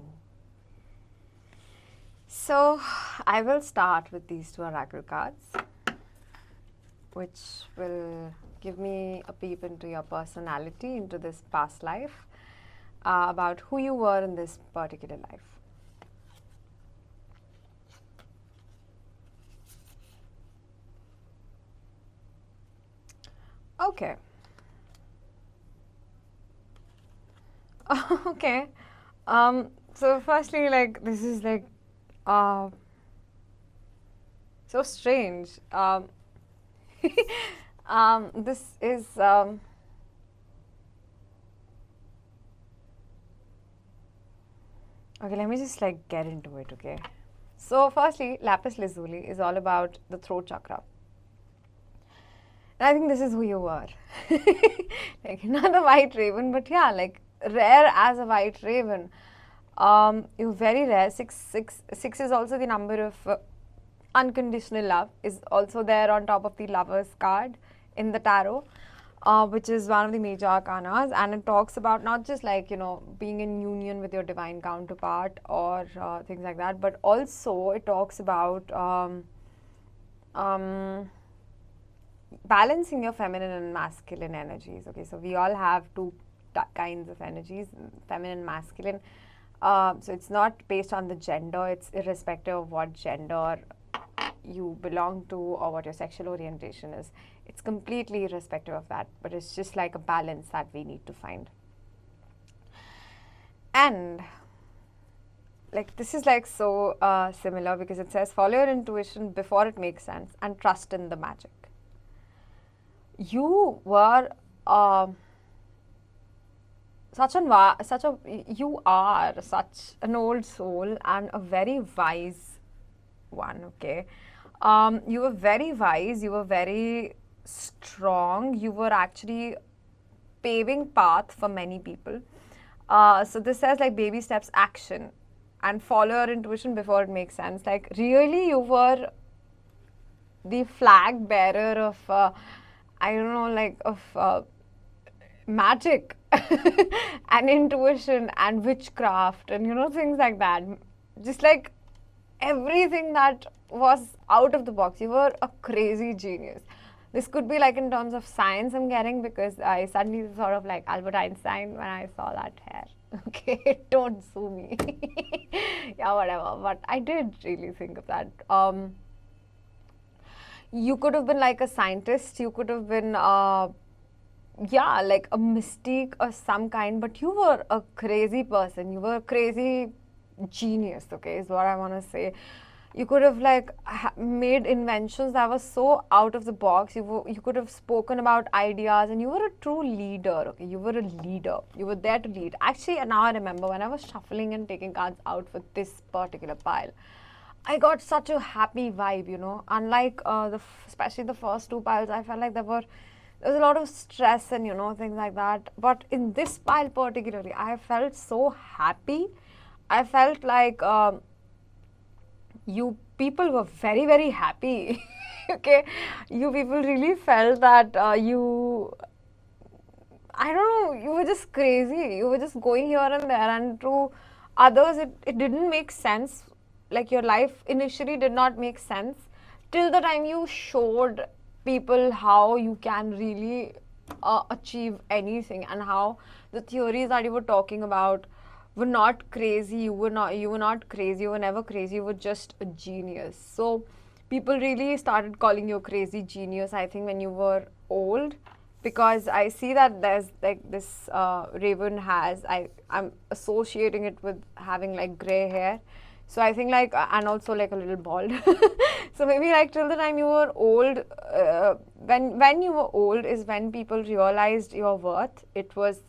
So I will start with these 2 oracle cards, which will give me a peep into your personality, into this past life, about who you were in this particular life. Okay. Okay. So firstly, like, this is like so strange. This is okay, let me just like get into it, okay? So firstly, Lapis Lazuli is all about the throat chakra. And I think this is who you were. Like, not a white raven, but yeah, like rare as a white raven. You're very rare. 6 is also the number of unconditional love, is also there on top of the Lovers card in the tarot, which is one of the major arcanas, and it talks about not just like, you know, being in union with your divine counterpart or things like that, but also it talks about balancing your feminine and masculine energies. Okay, so we all have 2 kinds of energies, feminine and masculine. So it's not based on the gender, it's irrespective of what gender you belong to or what your sexual orientation is. It's completely irrespective of that, but it's just like a balance that we need to find. And like, this is like so similar, because it says follow your intuition before it makes sense and trust in the magic. You were you are such an old soul and a very wise one, okay? You were very wise, you were very strong, you were actually paving path for many people. So this says like baby steps action and follow your intuition before it makes sense. Like, really, you were the flag bearer of I don't know, like, of magic and intuition and witchcraft and, you know, things like that. Just like everything that was out of the box. You were a crazy genius. This could be like in terms of science, I'm getting, because I suddenly sort of like Albert Einstein when I saw that hair. Okay, don't sue me. Yeah, whatever. But I did really think of that. You could have been like a scientist. You could have been yeah, like a mystique or some kind, but you were a crazy person. You were a crazy genius, okay, is what I want to say. You could have like made inventions that were so out of the box. You could have spoken about ideas, and you were a true leader, okay. You were a leader. You were there to lead. Actually, now I remember when I was shuffling and taking cards out for this particular pile, I got such a happy vibe, you know. Unlike especially the first 2 piles, I felt like there was a lot of stress and, you know, things like that. But in this pile particularly, I felt so happy. I felt like you people were very, very happy. Okay, you people really felt that I don't know, you were just crazy. You were just going here and there, and to others it didn't make sense. Like, your life initially did not make sense till the time you showed people how you can really achieve anything, and how the theories that you were talking about were not crazy. You were not crazy. You were never crazy. You were just a genius. So people really started calling you a crazy genius, I think, when you were old, because I see that there's like this raven has, I'm associating it with having like gray hair. So I think like, and also like a little bald. So maybe like till the time you were old, when you were old is when people realized your worth. It was,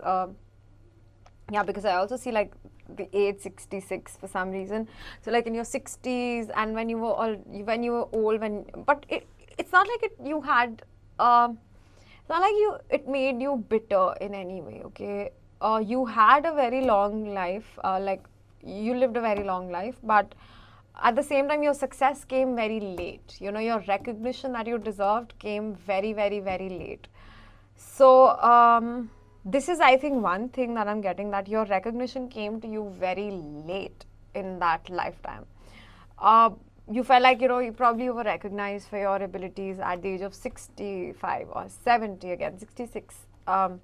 yeah, because I also see like the age 66 for some reason. So like in your 60s, and when you were when you were old, but it's not like you had, it's not like it made you bitter in any way, okay? You had a very long life, like you lived a very long life, but at the same time your success came very late. You know, your recognition that you deserved came very, very, very late. So this is, I think, one thing that I'm getting, that your recognition came to you very late in that lifetime. You felt like, you know, you probably were recognized for your abilities at the age of 65 or 70, again 66. But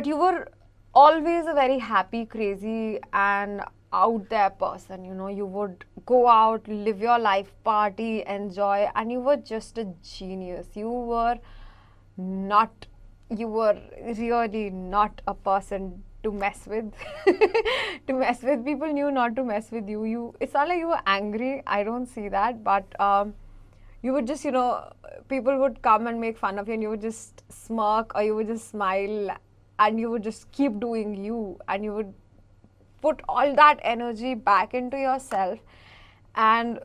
you were always a very happy, crazy, and out there person. You know, you would go out, live your life, party, enjoy, and you were just a genius. Not you were really not a person to mess with. To mess with, people knew not to mess with you. It's not like you were angry, I don't see that, but you would just, you know, people would come and make fun of you, and you would just smirk, or you would just smile, and you would just keep doing you, and you would put all that energy back into yourself and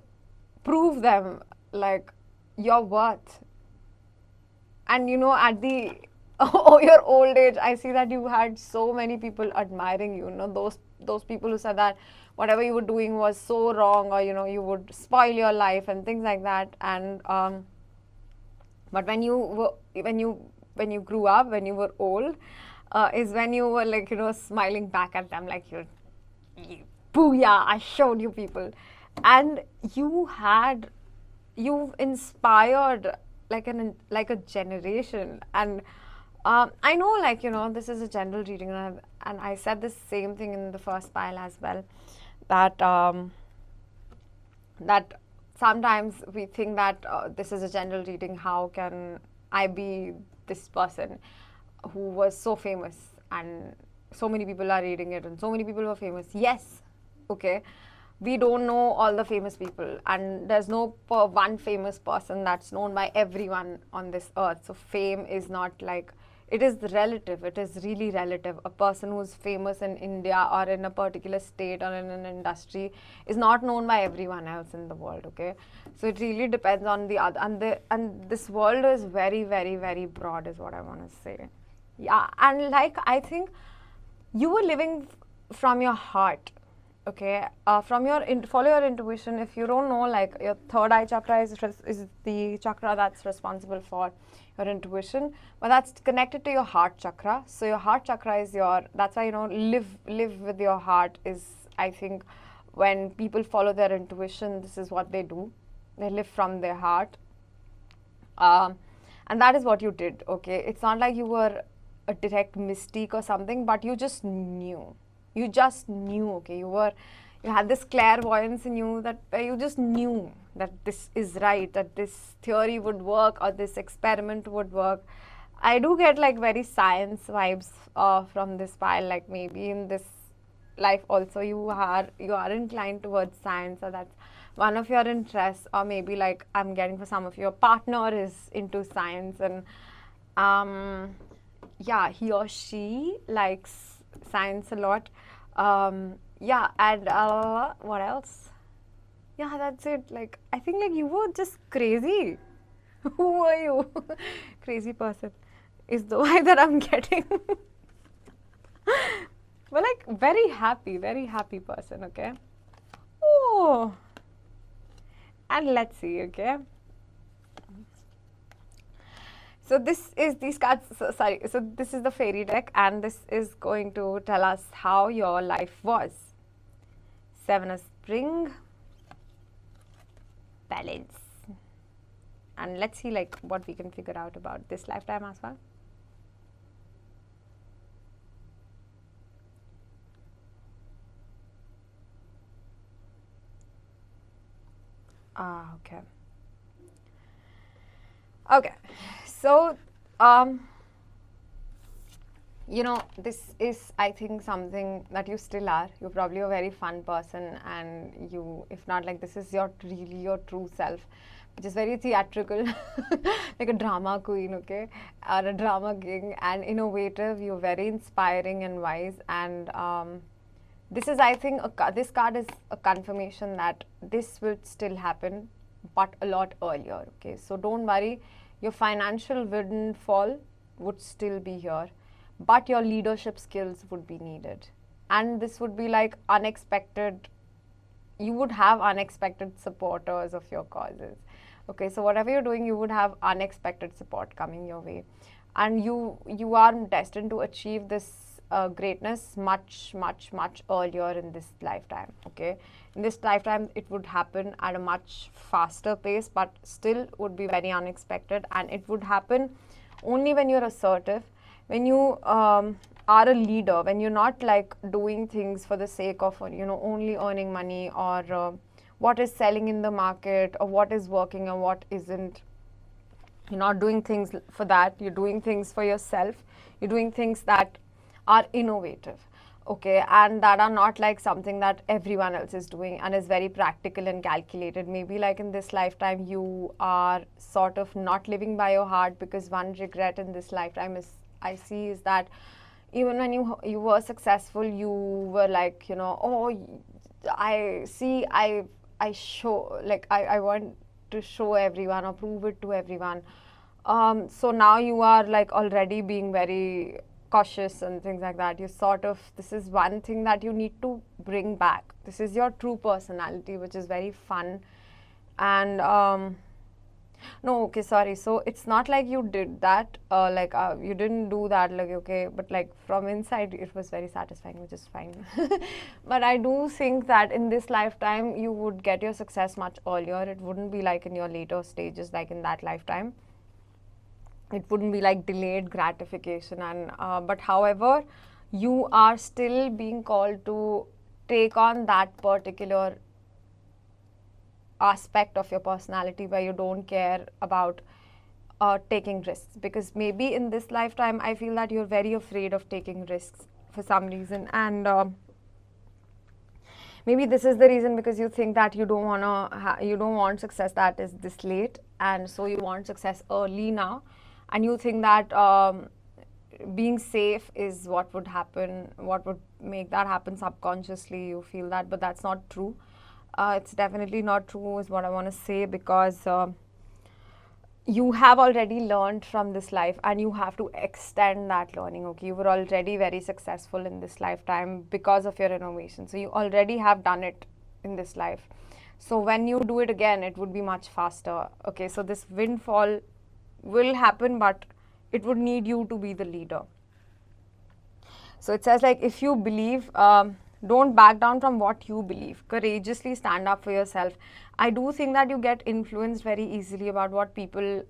prove them like your worth. And you know, at the your old age, I see that you had so many people admiring you. You know, those people who said that whatever you were doing was so wrong, or you know, you would spoil your life and things like that. And but when you grew up, when you were old, is when you were like, you know, smiling back at them like booyah, I showed you people. And you've inspired like a generation. And I know, like, you know, this is a general reading, and I said the same thing in the first pile as well, that that sometimes we think that this is a general reading, how can I be this person who was so famous and so many people are reading it and so many people were famous. Yes, okay, we don't know all the famous people, and there's no one famous person that's known by everyone on this earth. So fame is not like, it is relative. It is really relative. A person who's famous in India or in a particular state or in an industry is not known by everyone else in the world, okay? So it really depends on the other, and this world is very, very, very broad is what I want to say. Yeah, and like, I think you were living from your heart, okay? From your follow your intuition. If you don't know, like, your third eye chakra is the chakra that's responsible for your intuition, but that's connected to your heart chakra. So your heart chakra is that's why, you know, live with your heart is, I think, when people follow their intuition, this is what they do. They live from their heart. And that is what you did, okay? It's not like you were a direct mystique or something, but you just knew. You just knew, okay? You had this clairvoyance in you that you just knew that this is right, that this theory would work or this experiment would work. I do get like very science vibes from this pile, like maybe in this life also you are inclined towards science, or that's one of your interests, or maybe like I'm getting for some of your partner is into science, and yeah, he or she likes science a lot. Yeah, and what else? Yeah, that's it. Like, I think like you were just crazy. Who are you? Crazy person is the vibe that I'm getting. But like, very happy person, okay? Oh, and let's see, okay? So this is these cards, so this is the fairy deck, and this is going to tell us how your life was. Seven of Spring, balance. And let's see like what we can figure out about this lifetime as well. Okay. Okay, so Um, you know, this is, I think, something that you still are. You're probably a very fun person, and you, if not, like, this is your really your true self, which is very theatrical, like a drama queen, okay, or a drama king, and innovative. You're very inspiring and wise, and this is, I think, this card is a confirmation that this will still happen, but a lot earlier. Okay, so don't worry, your financial windfall would still be here, but your leadership skills would be needed, and this would be like unexpected. You would have unexpected supporters of your causes. Okay, so whatever you're doing, you would have unexpected support coming your way, and you are destined to achieve this greatness much earlier in this lifetime. Okay, in this lifetime it would happen at a much faster pace, but still would be very unexpected, and it would happen only when you're assertive, when you are a leader, when you're not like doing things for the sake of, you know, only earning money, or what is selling in the market, or what is working and what isn't. You're not doing things for that, you're doing things for yourself, you're doing things that are innovative, okay, and that are not like something that everyone else is doing and is very practical and calculated. Maybe like in this lifetime you are sort of not living by your heart, because one regret in this lifetime is, I see, is that even when you were successful, you were like, you know, oh, I see, I show, like, I want to show everyone or prove it to everyone. So now you are like already being very cautious and things like that. You sort of, this is one thing that you need to bring back. This is your true personality, which is very fun. And no, okay, sorry. So it's not like you did that, you didn't do that, like, okay, but like from inside it was very satisfying, which is fine. But I do think that in this lifetime you would get your success much earlier. It wouldn't be like in your later stages, like in that lifetime. It wouldn't be like delayed gratification, and but however, you are still being called to take on that particular aspect of your personality where you don't care about taking risks, because maybe in this lifetime I feel that you're very afraid of taking risks for some reason, and maybe this is the reason, because you think that you don't want to you don't want success that is this late, and so you want success early now, and you think that being safe is what would happen, what would make that happen subconsciously. You feel that, but that's not true. It's definitely not true, is what I want to say, because you have already learned from this life, and you have to extend that learning. Okay, you were already very successful in this lifetime because of your innovation, so you already have done it in this life. So when you do it again, it would be much faster. Okay, so this windfall will happen, but it would need you to be the leader. So it says, like, if you believe, don't back down from what you believe. Courageously stand up for yourself. I do think that you get influenced very easily about what people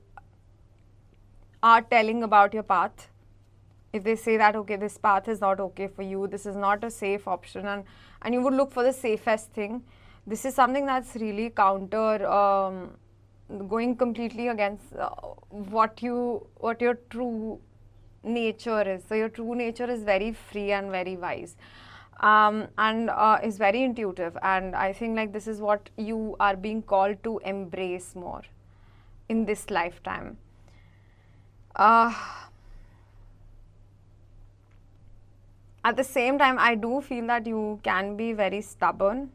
are telling about your path. If they say that, okay, this path is not okay for you, this is not a safe option, and you would look for the safest thing. This is something that's really counter, going completely against what your true nature is. So your true nature is very free and very wise, and is very intuitive, and I think like this is what you are being called to embrace more in this lifetime. At the same time, I do feel that you can be very stubborn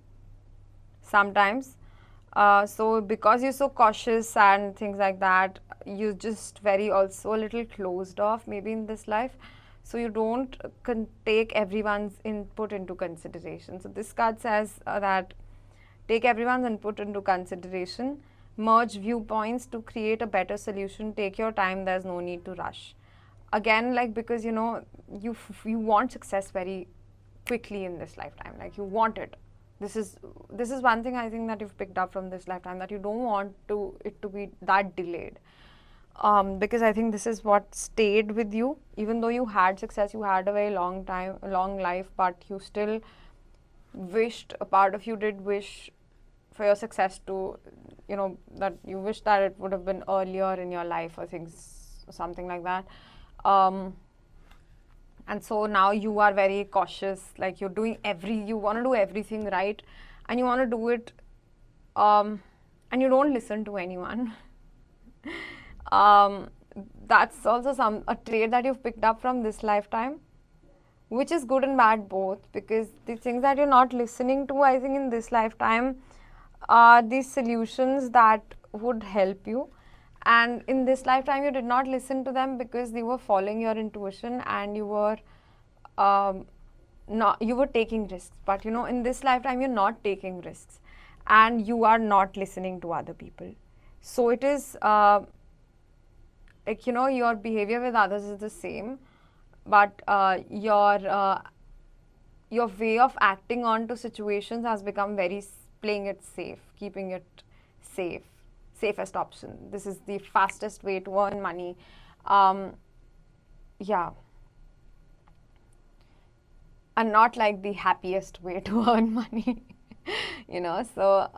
sometimes. So because you're so cautious and things like that, you're just very also a little closed off maybe in this life. So you don't take everyone's input into consideration. So this card says that take everyone's input into consideration, merge viewpoints to create a better solution, take your time, there's no need to rush. Again, like, because you know, you want success very quickly in this lifetime, like you want it. This is one thing I think that you've picked up from this lifetime, that you don't want it to be that delayed. Because I think this is what stayed with you. Even though you had success, you had a very long life, but you still wished, a part of you did wish for your success to, you know, that you wish that it would have been earlier in your life, or things or something like that. And so now you are very cautious, like you want to do everything right, and you want to do it, and you don't listen to anyone. um, that's also a trait that you've picked up from this lifetime, which is good and bad both, because the things that you're not listening to, I think in this lifetime, are these solutions that would help you. And in this lifetime, you did not listen to them because you were following your intuition, and you were not you were taking risks. But in this lifetime, you're not taking risks, and you are not listening to other people. So it is your behavior with others is the same, but your way of acting onto situations has become very playing it safe, keeping it safe, safest option. This is the fastest way to earn money. Yeah. And not like the happiest way to earn money. So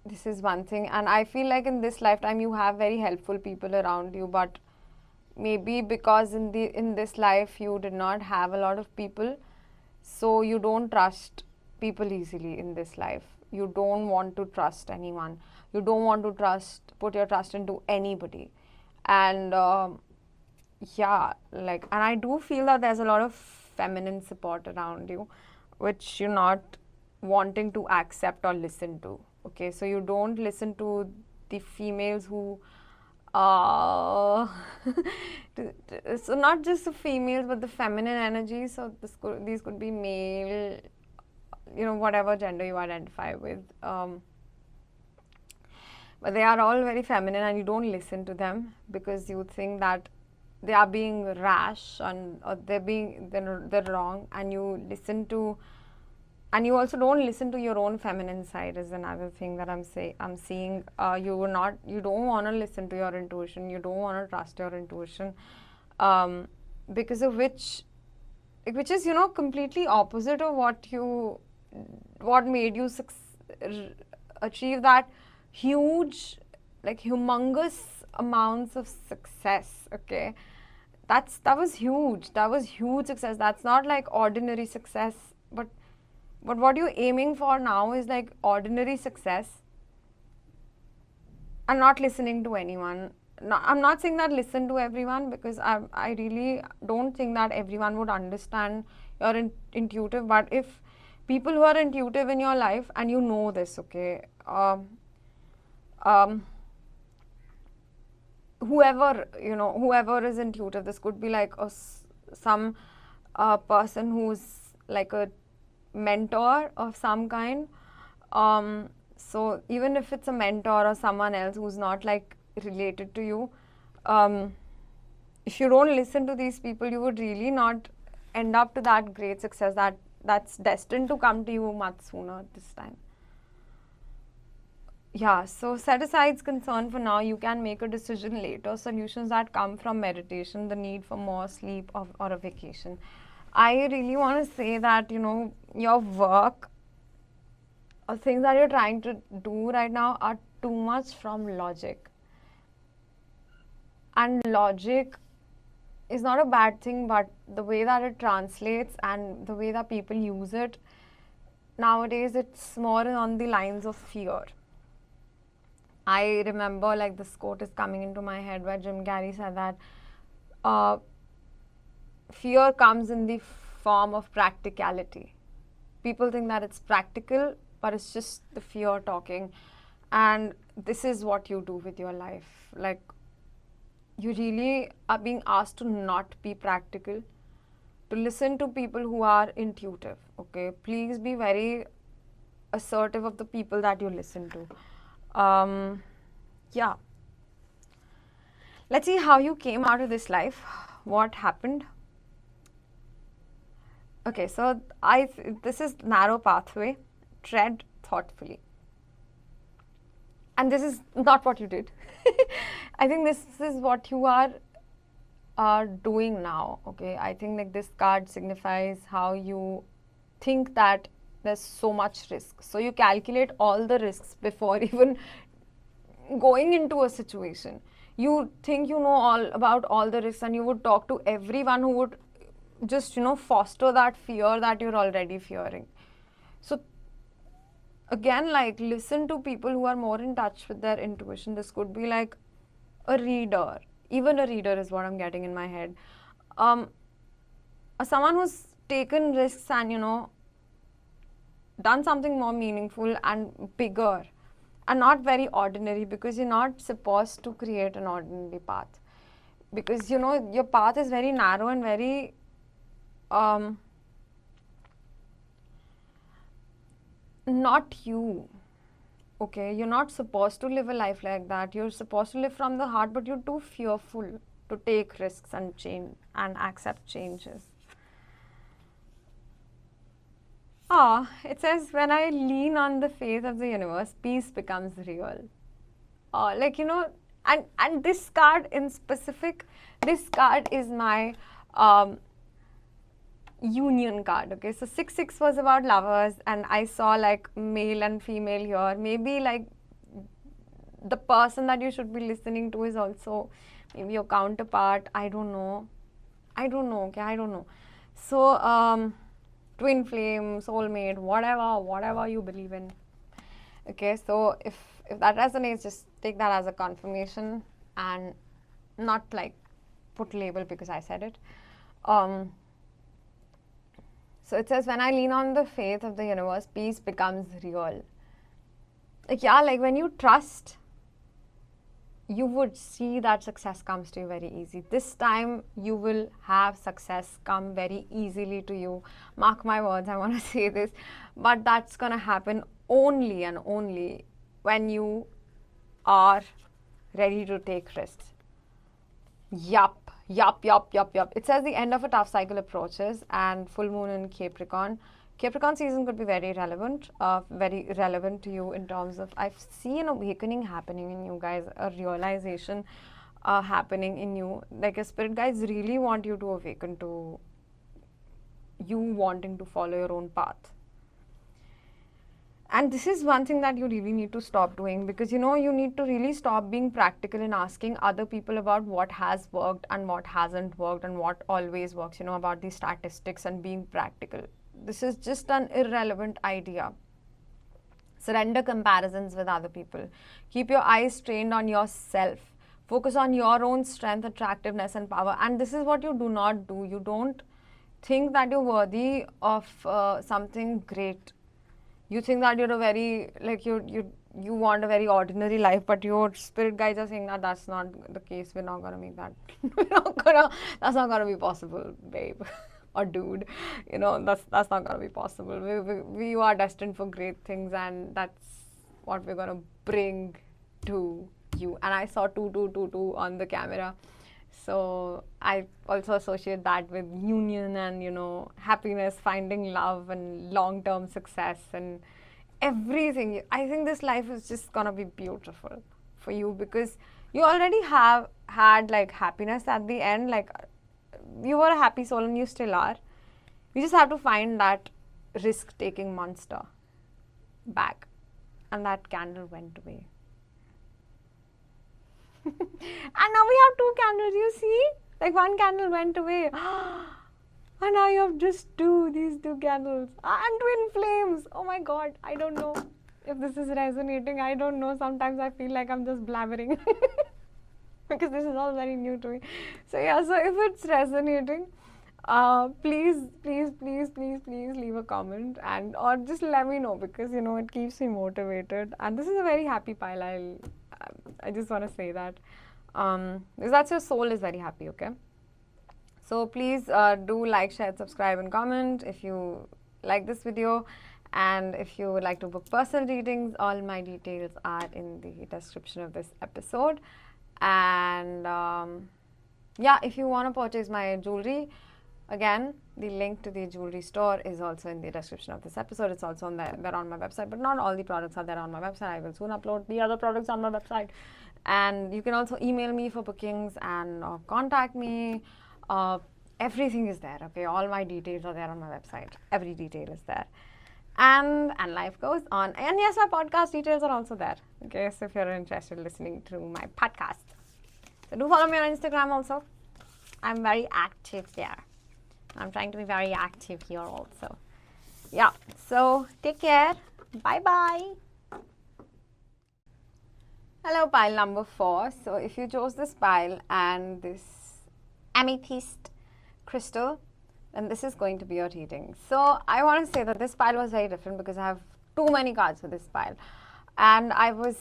this is one thing. And I feel like in this lifetime you have very helpful people around you, but maybe because in this life you did not have a lot of people, so you don't trust people easily in this life. You don't want to trust anyone. You don't want to put your trust into anybody. And and I do feel that there's a lot of feminine support around you, which you're not wanting to accept or listen to. Okay, so you don't listen to the females who so not just the females, but the feminine energy. So these could be male, whatever gender you identify with, but they are all very feminine, and you don't listen to them because you think that they are being rash, or they're wrong, and you also don't listen to your own feminine side is another thing that I'm seeing. You don't want to listen to your intuition. You don't want to trust your intuition, because of which is completely opposite of what made you achieve that humongous amounts of success. Okay, that was huge. Success. That's not like ordinary success, but what you're aiming for now is like ordinary success, and not listening to anyone. No, I'm not saying that listen to everyone, because I really don't think that everyone would understand your intuitive. But if people who are intuitive in your life, and this, okay, whoever is intuitive, this could be like some person who's like a mentor of some kind. So even if it's a mentor or someone else who's not like related to you, if you don't listen to these people, you would really not end up to that great success that's destined to come to you much sooner this time. Yeah, so set aside concern for now. You can make a decision later. Solutions that come from meditation, the need for more sleep, or a vacation. I really want to say that, your work or things that you're trying to do right now are too much from logic. And logic is not a bad thing, but the way that it translates and the way that people use it nowadays, it's more on the lines of fear. I remember, like, this quote is coming into my head where Jim Carrey said that fear comes in the form of practicality. People think that it's practical, but it's just the fear talking. And this is what you do with your life. Like, you really are being asked to not be practical, to listen to people who are intuitive. Okay, please be very assertive of the people that you listen to. Yeah. Let's see how you came out of this life. What happened? Okay, so this is narrow pathway. Tread thoughtfully. And this is not what you did. I think this is what you are doing now. Okay, I think like this card signifies how you think that there's so much risk. So you calculate all the risks before even going into a situation. you think you know all about all the risks, and you would talk to everyone who would just, foster that fear that you're already fearing. So again, like, listen to people who are more in touch with their intuition. This could be like a reader. Even a reader is what I'm getting in my head. Someone who's taken risks and, done something more meaningful and bigger and not very ordinary, because you're not supposed to create an ordinary path, because your path is very narrow and very not you. Okay, you're not supposed to live a life like that. You're supposed to live from the heart, but you're too fearful to take risks and change and accept changes. It says, when I lean on the faith of the universe, peace becomes real. And this card in specific, this card is my union card. Okay, so 6 was about lovers, and I saw like male and female here. Maybe like the person that you should be listening to is also maybe your counterpart. I don't know. Okay, I don't know. So twin flame, soulmate, whatever you believe in. Okay, so if that resonates, just take that as a confirmation and not like put label because I said it. So it says, when I lean on the faith of the universe, peace becomes real. Like when you trust, you would see that success comes to you very easy. This time you will have success come very easily to you. Mark my words, I want to say this. But that's going to happen only and only when you are ready to take risks. Yup. It says the end of a tough cycle approaches, and full moon in Capricorn. Capricorn season could be very relevant to you in terms of, I see an awakening happening in you guys, a realization happening in you. Like a spirit guides really want you to awaken to you wanting to follow your own path. And this is one thing that you really need to stop doing, because you need to really stop being practical and asking other people about what has worked and what hasn't worked and what always works, about these statistics and being practical. This is just an irrelevant idea. Surrender comparisons with other people. Keep your eyes trained on yourself. Focus on your own strength, attractiveness, and power. And this is what you do not do. You don't think that you're worthy of something great. You think that you're a very, like, you want a very ordinary life, but your spirit guides are saying that that's not the case. We're not going to make that. That's not going to be possible, babe. Or dude, that's not going to be possible. We are destined for great things, and that's what we're going to bring to you. And I saw 2222 on the camera. So I also associate that with union and, happiness, finding love and long-term success and everything. I think this life is just going to be beautiful for you, because you already have had like happiness at the end. Like, you were a happy soul and you still are. You just have to find that risk-taking monster back. And that candle went away. And now we have 2 candles, you see? Like, one candle went away. And now you have just these 2 candles. And twin flames. Oh my god, I don't know if this is resonating. I don't know. Sometimes I feel like I'm just blabbering. Because this is all very new to me. So yeah, so if it's resonating, please leave a comment, and or just let me know, because it keeps me motivated. And this is a very happy pile. I just want to say that, because that's your soul is very happy. Okay, so please do like, share, subscribe, and comment if you like this video. And if you would like to book personal readings, all my details are in the description of this episode. And yeah, if you want to purchase my jewelry, again, the link to the jewelry store is also in the description of this episode. It's also there on my website, but not all the products are there on my website. I will soon upload the other products on my website. And you can also email me for bookings and contact me. Everything is there, okay? All my details are there on my website. Every detail is there. And life goes on. And yes, my podcast details are also there. Okay, so if you're interested in listening to my podcast. So do follow me on Instagram also. I'm very active there. I'm trying to be very active here also. Yeah, so take care. Bye bye. Hello, pile number 4. So if you chose this pile and this amethyst crystal, then this is going to be your reading. So I want to say that this pile was very different because I have too many cards for this pile. And I was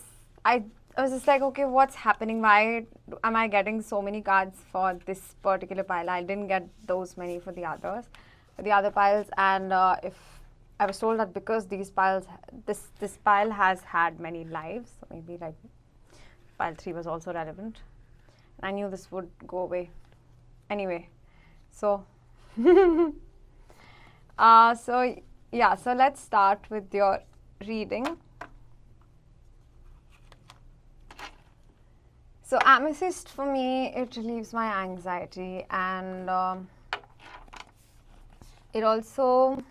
just like, okay, what's happening? Why am I getting so many cards for this particular pile? I didn't get those many for the others, for the other piles. And if I was told that because these piles, this pile has had many lives, so maybe like pile 3 was also relevant. And I knew this would go away anyway. So, so let's start with your reading. So amethyst for me, it relieves my anxiety, and it also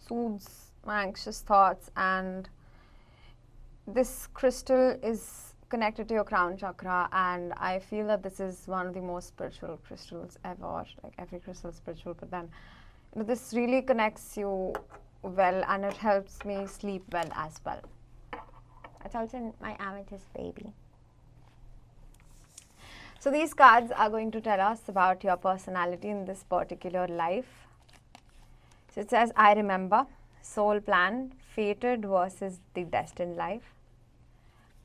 soothes my anxious thoughts, and this crystal is connected to your crown chakra, and I feel that this is one of the most spiritual crystals ever. Like every crystal is spiritual, but then this really connects you well, and it helps me sleep well as well. It's also my amethyst baby. So these cards are going to tell us about your personality in this particular life. So it says, I remember, soul plan, fated versus the destined life.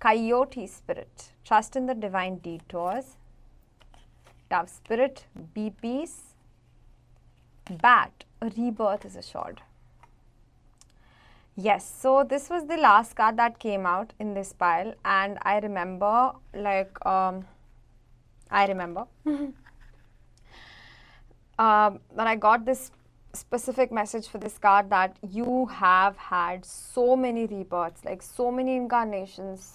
Coyote spirit, trust in the divine detours. Dove spirit, be peace. Bat, a rebirth is assured. Yes, so this was the last card that came out in this pile, and I remember that I got this specific message for this card that you have had so many rebirths, like so many incarnations,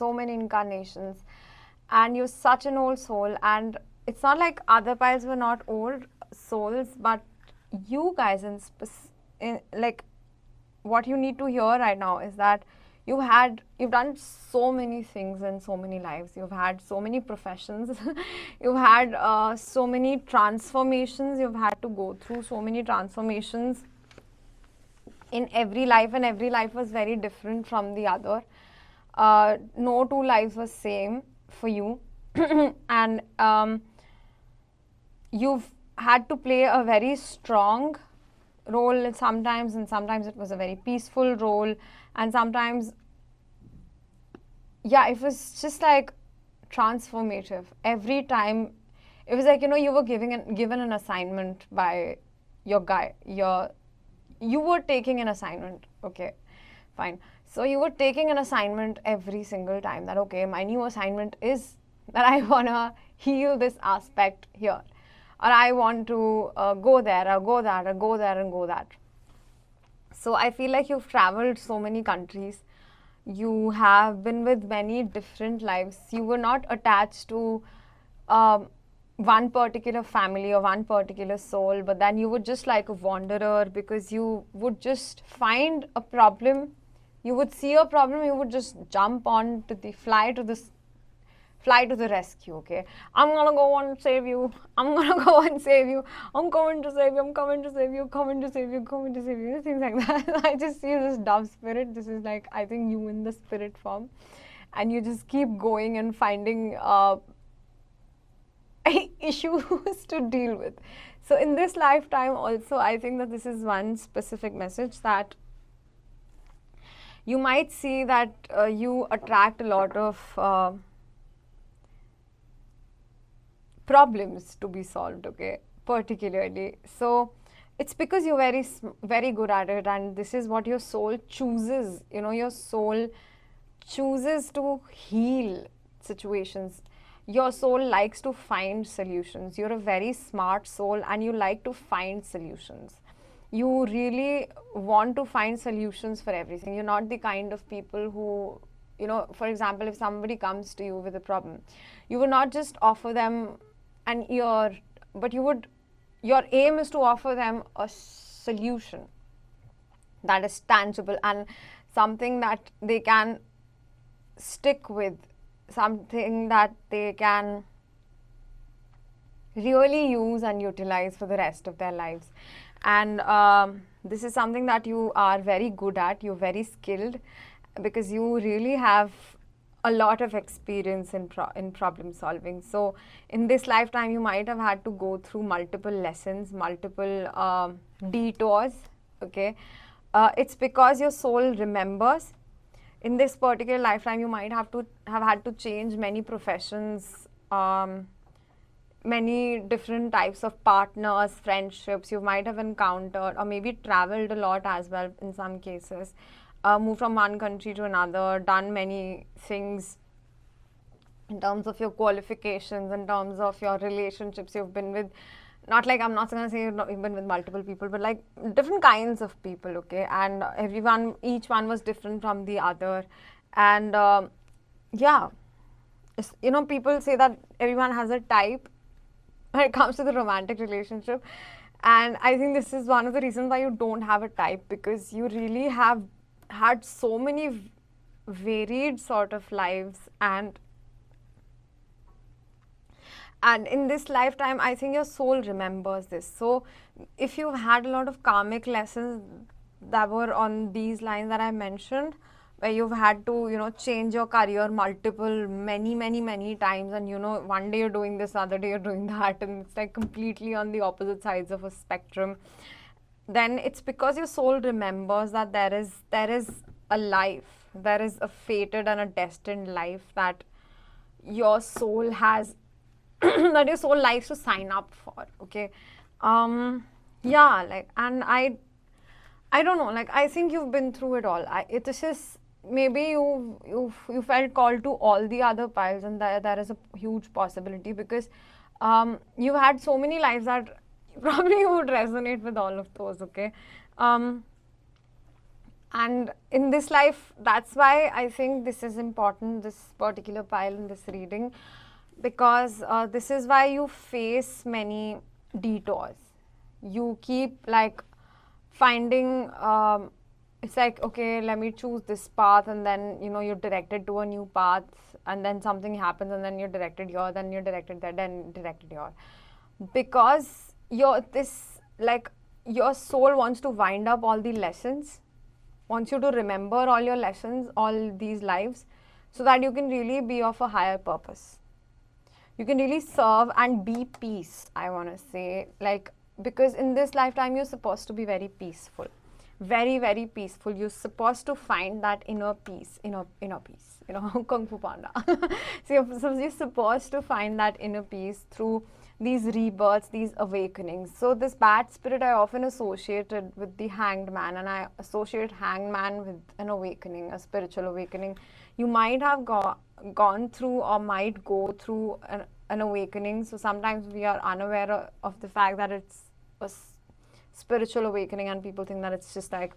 and you're such an old soul. And it's not like other piles were not old souls, but you guys like what you need to hear right now is that you've done so many things in so many lives. You've had so many professions. You've had so many transformations. You've had to go through so many transformations in every life, and every life was very different from the other. No two lives were same for you. And you've had to play a very strong role sometimes, and sometimes it was a very peaceful role, and sometimes it was just like transformative. Every time it was like, you were given an assignment by your guy. You were taking an assignment. Okay, fine. So you were taking an assignment every single time that, okay, my new assignment is that I want to heal this aspect here, or I want to go there, or go that, or go there and go that. So I feel like you've traveled so many countries. You have been with many different lives. You were not attached to one particular family or one particular soul, but then you were just like a wanderer, because you would just find a problem. You would see a problem, you would just jump on to the fly to the rescue. Okay, I'm gonna go and save you. I'm gonna go and save you. I'm coming to save you. I'm coming to save you. Coming to save you. Coming to save you. Things like that. I just see this dove spirit. This is like, I think, you in the spirit form, and you just keep going and finding issues to deal with. So in this lifetime also, I think that this is one specific message that you might see that you attract a lot of problems to be solved, okay, particularly. So it's because you're very good at it, and this is what your soul chooses. Your soul chooses to heal situations. Your soul likes to find solutions. You're a very smart soul, and you like to find solutions. You really want to find solutions for everything. You're not the kind of people who, for example, if somebody comes to you with a problem, you would not just offer them an ear, but your aim is to offer them a solution that is tangible and something that they can stick with something that they can really use and utilize for the rest of their lives. And this is something that you are very good at, you're very skilled, because you really have a lot of experience in problem solving. So in this lifetime you might have had to go through multiple lessons, multiple detours, okay. It's because your soul remembers. In this particular lifetime you might have had to change many professions, many different types of partners, friendships you might have encountered, or maybe traveled a lot as well in some cases, moved from one country to another, done many things in terms of your qualifications, in terms of your relationships you've been with. Not like, I'm not going to say you've been with multiple people, but like different kinds of people, okay? And each one was different from the other. And yeah, you know, people say that everyone has a type when it comes to the romantic relationship. And I think this is one of the reasons why you don't have a type, because you really have had so many varied sort of lives, and in this lifetime I think your soul remembers this. So if you've had a lot of karmic lessons that were on these lines that I mentioned, where you've had to, you know, change your career many times, and you know, one day you're doing this, other day you're doing that, and it's like completely on the opposite sides of a spectrum, then it's because your soul remembers that there is a life, there is a fated and a destined life that your soul has that your soul likes to sign up for, okay. Yeah, like, and I don't know, like, I think you've been through it all. It is just, maybe you felt called to all the other piles, and there is a huge possibility, because you've had so many lives that probably you would resonate with all of those, okay. And in this life, that's why I think this is important, this particular pile in this reading, because this is why you face many detours. You keep like finding, it's like, okay, let me choose this path, and then, you know, you're directed to a new path, and then something happens, and then you're directed here, then you're directed there, then directed here. Because your soul wants to wind up all the lessons, wants you to remember all your lessons, all these lives, so that you can really be of a higher purpose. You can really serve and be peace, I want to say. Like, because in this lifetime you're supposed to be very peaceful, very peaceful. You're supposed to find that inner peace, inner peace, you know, Kung Fu Panda. So you're supposed to find that inner peace through these rebirths, these awakenings. So this bad spirit I often associated with the Hanged Man, and I associate Hanged Man with an awakening, a spiritual awakening. You might have gone through or might go through an awakening. So sometimes we are unaware of the fact that it's a spiritual awakening, and people think that it's just like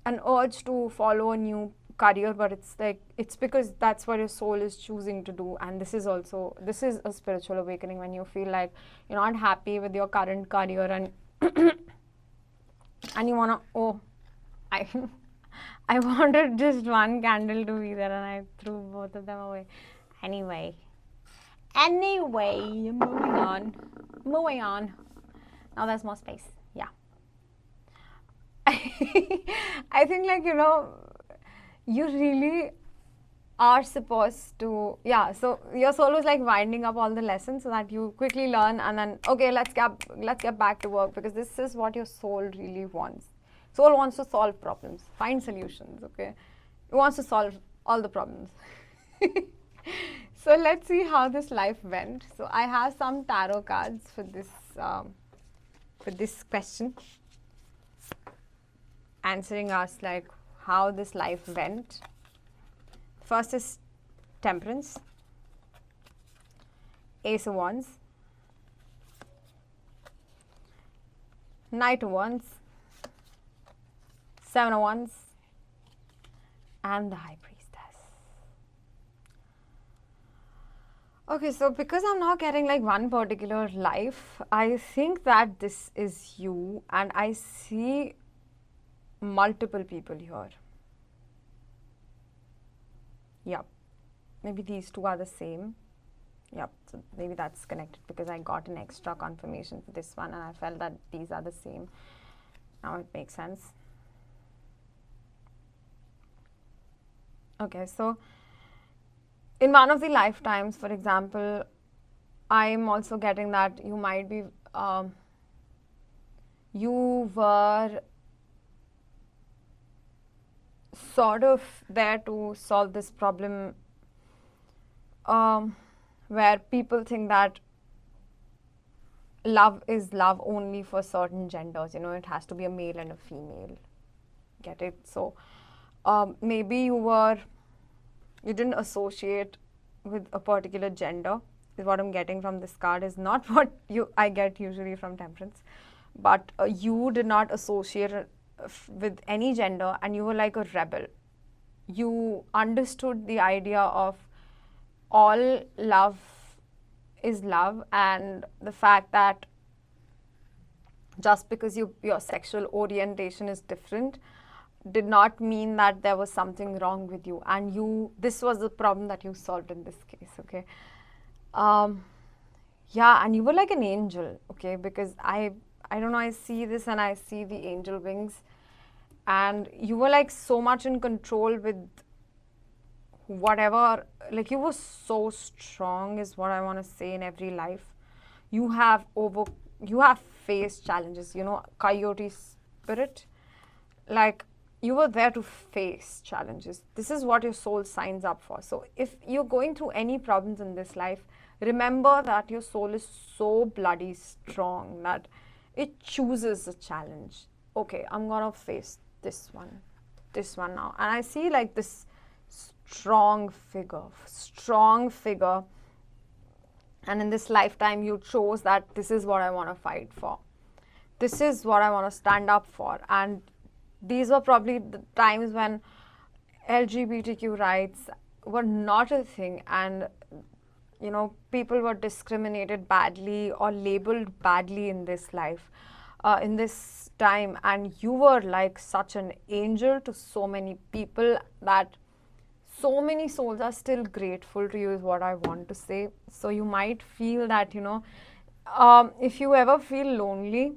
an urge to follow a new career, but it's like, it's because that's what your soul is choosing to do. And this is a spiritual awakening, when you feel like you're not happy with your current career, and and you want to, I wanted just one candle to be there, and I threw both of them away. Anyway, moving on. Now there's more space. Yeah. I think, like, you know, you really are supposed to, yeah, so your soul is like winding up all the lessons so that you quickly learn, and then, okay, let's get back to work, because this is what your soul really wants. Soul wants to solve problems, find solutions, okay. It wants to solve all the problems. So let's see how this life went. So I have some tarot cards for this question, answering us like how this life went. First is Temperance, Ace of Wands, Knight of Wands, Seven of Wands, and the High Priestess. Okay, so because I'm not getting like one particular life, I think that this is you, and I see multiple people here. Yep. maybe these two are the same. Yep, so maybe that's connected because I got an extra confirmation for this one and I felt that these are the same. Now it makes sense. Okay, so in one of the lifetimes, for example, I'm also getting that you might be, you were sort of there to solve this problem where people think that love is love only for certain genders. You know, it has to be a male and a female. Get it? So maybe you didn't associate with a particular gender. Is what I'm getting from this card is not what I get usually from Temperance, but you did not associate with any gender, and you were like a rebel. You understood the idea of all love is love, and the fact that just because your sexual orientation is different did not mean that there was something wrong with you, and this was the problem that you solved in this case. Okay, yeah, and you were like an angel. Okay, because I don't know, I see this and I see the angel wings, and you were like so much in control with whatever, like you were so strong is what I want to say. In every life you have faced challenges, you know, coyote spirit, like you were there to face challenges. This is what your soul signs up for. So if you're going through any problems in this life, remember that your soul is so bloody strong that it chooses a challenge. Okay, I'm gonna face this one now, and I see like this strong figure, and in this lifetime you chose that this is what I want to fight for, this is what I want to stand up for. And these were probably the times when LGBTQ rights were not a thing, and you know, people were discriminated badly or labeled badly in this life, in this time, and you were like such an angel to so many people that so many souls are still grateful to you, is what I want to say. So you might feel that, you know, if you ever feel lonely,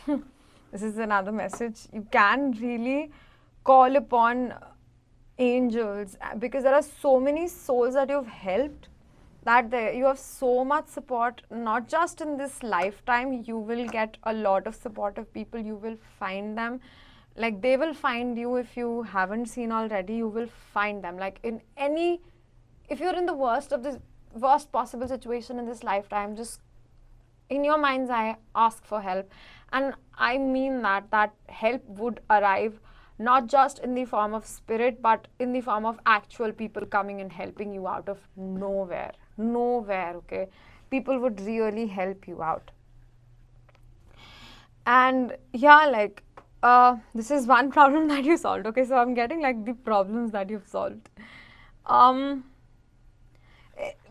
this is another message, you can really call upon angels, because there are so many souls that you've helped, that you have so much support. Not just in this lifetime, you will get a lot of supportive people. You will find them, like they will find you. If you haven't seen already, you will find them. Like if you're in the worst possible situation in this lifetime, just in your mind's eye ask for help. And I mean that help would arrive not just in the form of spirit, but in the form of actual people coming and helping you out of nowhere. Okay, people would really help you out. And yeah, like this is one problem that you solved. Okay, so I'm getting like the problems that you've solved. Then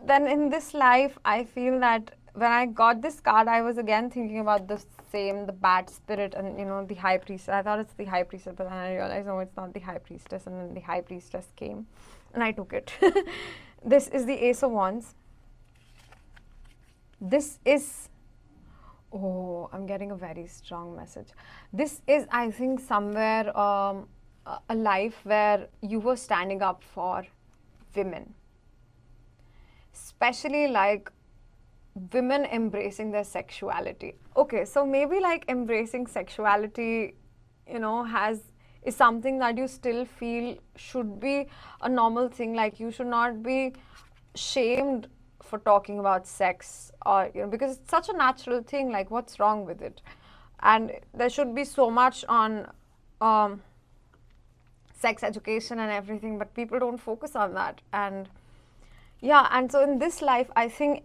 in this life, I feel that when I got this card, I was again thinking about the bad spirit, and you know, the high priestess. I thought it's the high priestess, but then I realized, no, it's not the high priestess. And then the high priestess came and I took it. This is the Ace of Wands. This is, oh, I'm getting a very strong message. This is, I think, somewhere a life where you were standing up for women, especially like women embracing their sexuality. Okay, so maybe like embracing sexuality, you know, is something that you still feel should be a normal thing. Like you should not be shamed for talking about sex, or you know, because it's such a natural thing. Like what's wrong with it? And there should be so much on sex education and everything, but people don't focus on that. And yeah, and so in this life, I think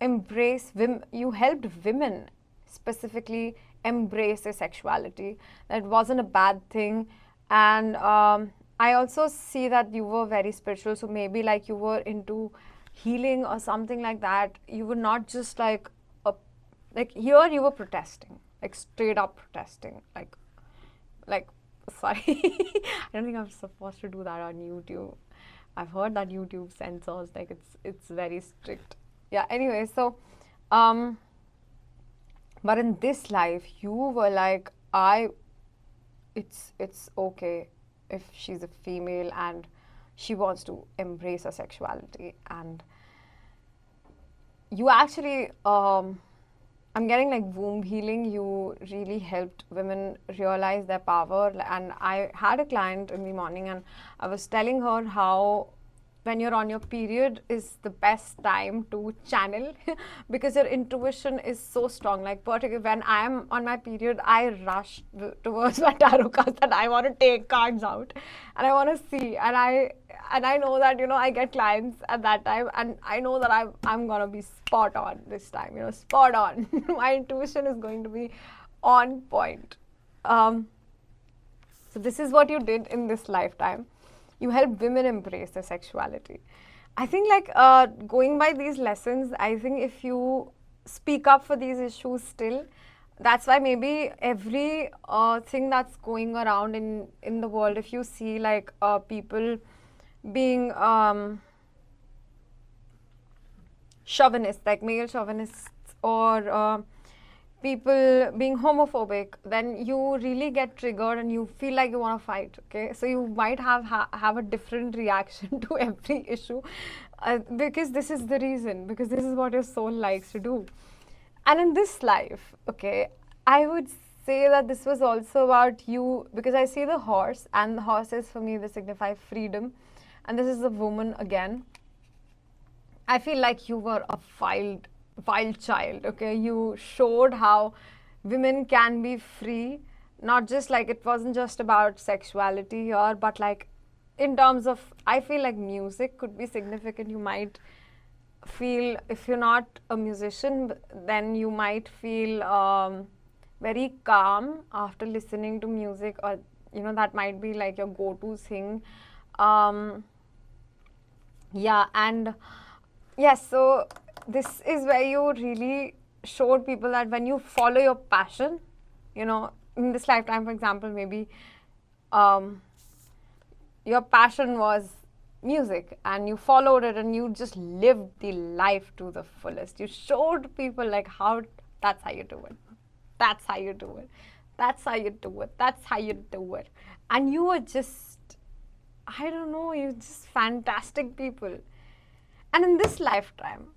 you helped women specifically embrace their sexuality. That wasn't a bad thing. And I also see that you were very spiritual, so maybe like you were into healing or something like that. You were not just like here you were protesting, like straight up protesting, like sorry, I don't think I'm supposed to do that on YouTube. I've heard that YouTube censors, like it's very strict. Yeah, anyway, so but in this life you were like, it's okay if she's a female and she wants to embrace her sexuality. And you actually I'm getting like womb healing. You really helped women realize their power. And I had a client in the morning and I was telling her how when you're on your period is the best time to channel because your intuition is so strong. Like particularly when I'm on my period, I rush towards my tarot cards that I want to take cards out and I want to see. And I know that, you know, I get clients at that time and I know that I'm going to be spot on this time, you know, spot on. My intuition is going to be on point. So this is what you did in this lifetime. You help women embrace their sexuality. I think like going by these lessons, I think if you speak up for these issues still, that's why maybe every thing that's going around in the world, if you see like people being chauvinists, like male chauvinists, or people being homophobic, then you really get triggered and you feel like you want to fight. Okay, so you might have a different reaction to every issue because this is the reason, because this is what your soul likes to do. And in this life, okay, I would say that this was also about you, because I see the horse, and the horses for me they signify freedom, and this is a woman again. I feel like you were a wild child. Okay, you showed how women can be free, not just like it wasn't just about sexuality here, but like in terms of, I feel like music could be significant. You might feel, if you're not a musician, then you might feel very calm after listening to music, or you know, that might be like your go-to thing. Yeah, and yes, so this is where you really showed people that when you follow your passion, you know, in this lifetime, for example, maybe your passion was music and you followed it and you just lived the life to the fullest. You showed people like how that's how you do it. That's how you do it. That's how you do it. That's how you do it. And you were just, I don't know, you're just fantastic people. And in this lifetime,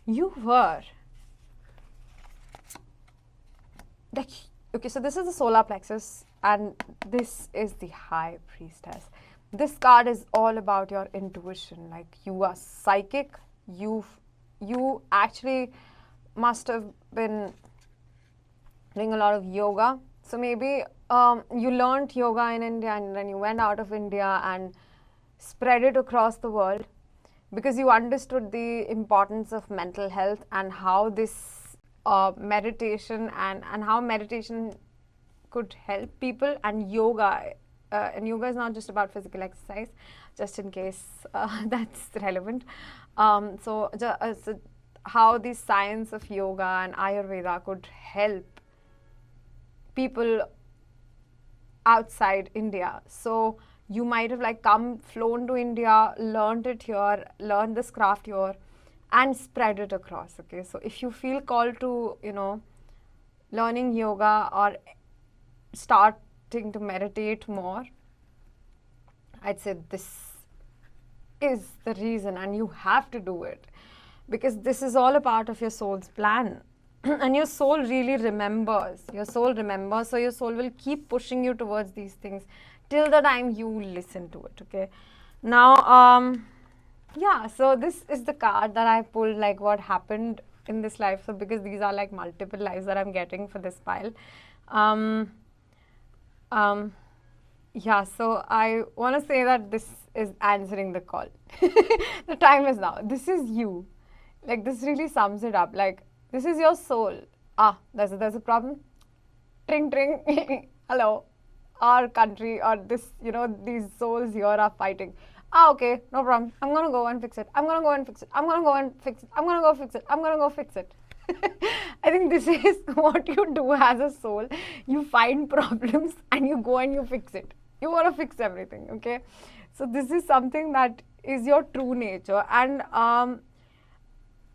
you were like, okay, so this is the solar plexus and this is the high priestess. This card is all about your intuition. Like, you are psychic. You actually must have been doing a lot of yoga. So maybe you learned yoga in India and then you went out of India and spread it across the world, because you understood the importance of mental health and how this meditation and how meditation could help people. And yoga is not just about physical exercise, just in case that's relevant. So how the science of yoga and Ayurveda could help people outside India. So you might have like flown to India, learned it here, learned this craft here, and spread it across. Okay, so if you feel called to, you know, learning yoga or starting to meditate more, I'd say this is the reason, and you have to do it, because this is all a part of your soul's plan. And your soul really remembers. Your soul remembers, so your soul will keep pushing you towards these things till the time you listen to it. Okay, now yeah, so this is the card that I pulled, like what happened in this life. So because these are like multiple lives that I'm getting for this pile, yeah, so I want to say that this is answering the call. The time is now. This is you. Like, this really sums it up. Like, this is your soul. There's a problem. Tring, tring. Hello. Our country, or this, you know, these souls here are fighting. Okay, no problem. I'm going to go and fix it. I'm going to go and fix it. I'm going to go and fix it. I'm going to go fix it. I'm going to go fix it. I think this is what you do as a soul. You find problems and you go and you fix it. You want to fix everything, okay? So this is something that is your true nature. And I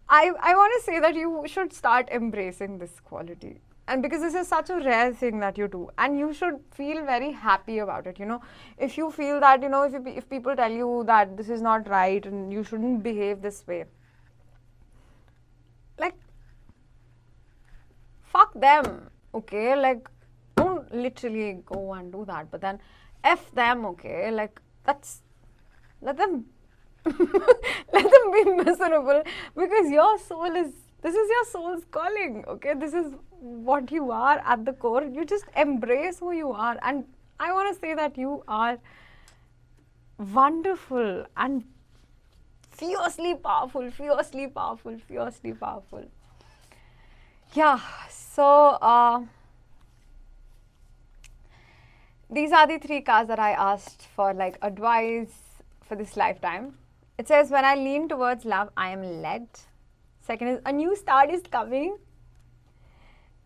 want to say that you should start embracing this quality. And because this is such a rare thing that you do, and you should feel very happy about it. If you feel that, if people tell you that this is not right and you shouldn't behave this way, like, fuck them, okay? Like, don't literally go and do that, but then F them, okay? Like, let them let them be miserable, because this is your soul's calling, okay? This is what you are at the core. You just embrace who you are, and I want to say that you are wonderful and fiercely powerful, fiercely powerful, fiercely powerful. Yeah, so these are the 3 cards that I asked for, like, advice for this lifetime. It says, when I lean towards love, I am led. Second is, a new start is coming.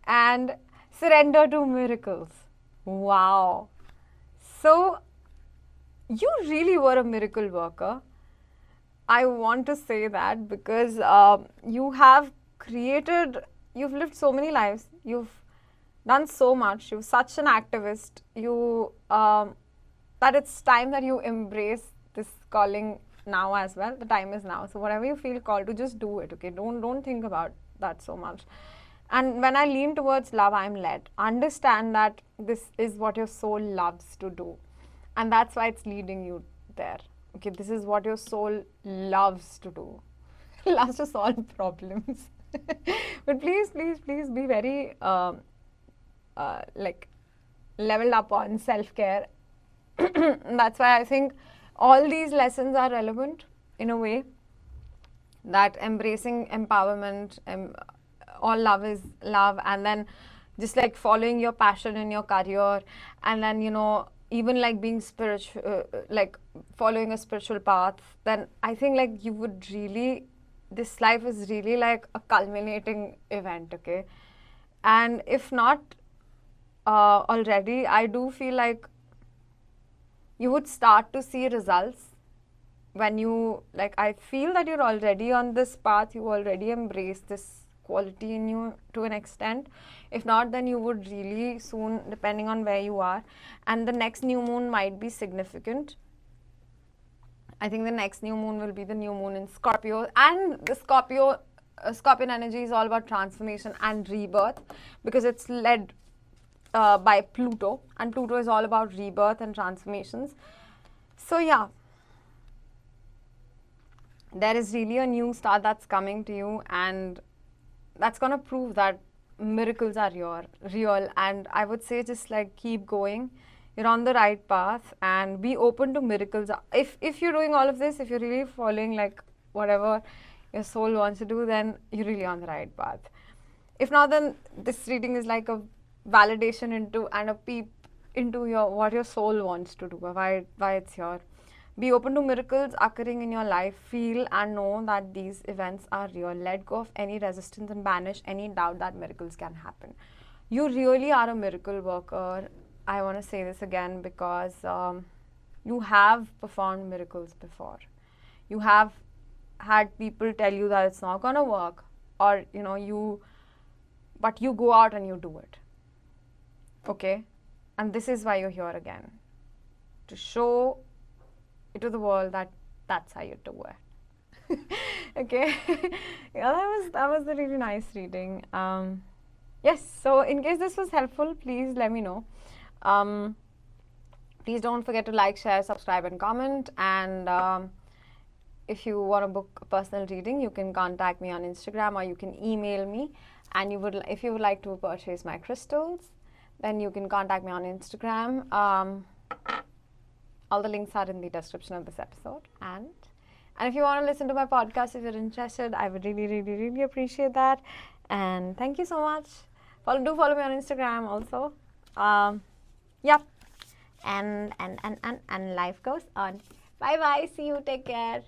And surrender to miracles. Wow. So, you really were a miracle worker. I want to say that because you've lived so many lives. You've done so much. You're such an activist. That it's time that you embrace this calling now as well. The time is now. So whatever you feel called to, just do it, okay? Don't think about that so much. And when I lean towards love, I'm led. Understand that this is what your soul loves to do. And that's why it's leading you there. Okay, this is what your soul loves to do. Loves to solve problems. But please, please, please be very like leveled up on self-care. That's why I think all these lessons are relevant in a way, that embracing empowerment, all love is love, and then just like following your passion in your career, and then even like being spiritual, like following a spiritual path, then I think like you would really, this life is really like a culminating event, okay? And if not already, I do feel like you would start to see results when you, like, I feel that you're already on this path, you already embrace this quality in you to an extent. If not, then you would really soon, depending on where you are. And the next new moon might be significant. I think the next new moon will be the new moon in Scorpio. And the Scorpion energy is all about transformation and rebirth, because it's led by Pluto, and Pluto is all about rebirth and transformations. So yeah, there is really a new start that's coming to you, and that's going to prove that miracles are real. And I would say just like keep going. You're on the right path, and be open to miracles. If you're doing all of this, if you're really following like whatever your soul wants to do, then you're really on the right path. If not, then this reading is like a validation into and a peep into what your soul wants to do, why it's here. Be open to miracles occurring in your life. Feel and know that these events are real. Let go of any resistance and banish any doubt that miracles can happen. You really are a miracle worker. I want to say this again because you have performed miracles before. You have had people tell you that it's not going to work, or but you go out and you do it. Okay? And this is why you're here again. To show it to the world that that's how you do it. Okay? Yeah, that was a really nice reading. Yes, so in case this was helpful, please let me know. Please don't forget to like, share, subscribe and comment. And if you want to book a personal reading, you can contact me on Instagram, or you can email me. And if you would like to purchase my crystals, then you can contact me on Instagram. All the links are in the description of this episode. And if you want to listen to my podcast, if you're interested, I would really, really, really appreciate that. And thank you so much. Do follow me on Instagram also. Yeah. And life goes on. Bye bye. See you. Take care.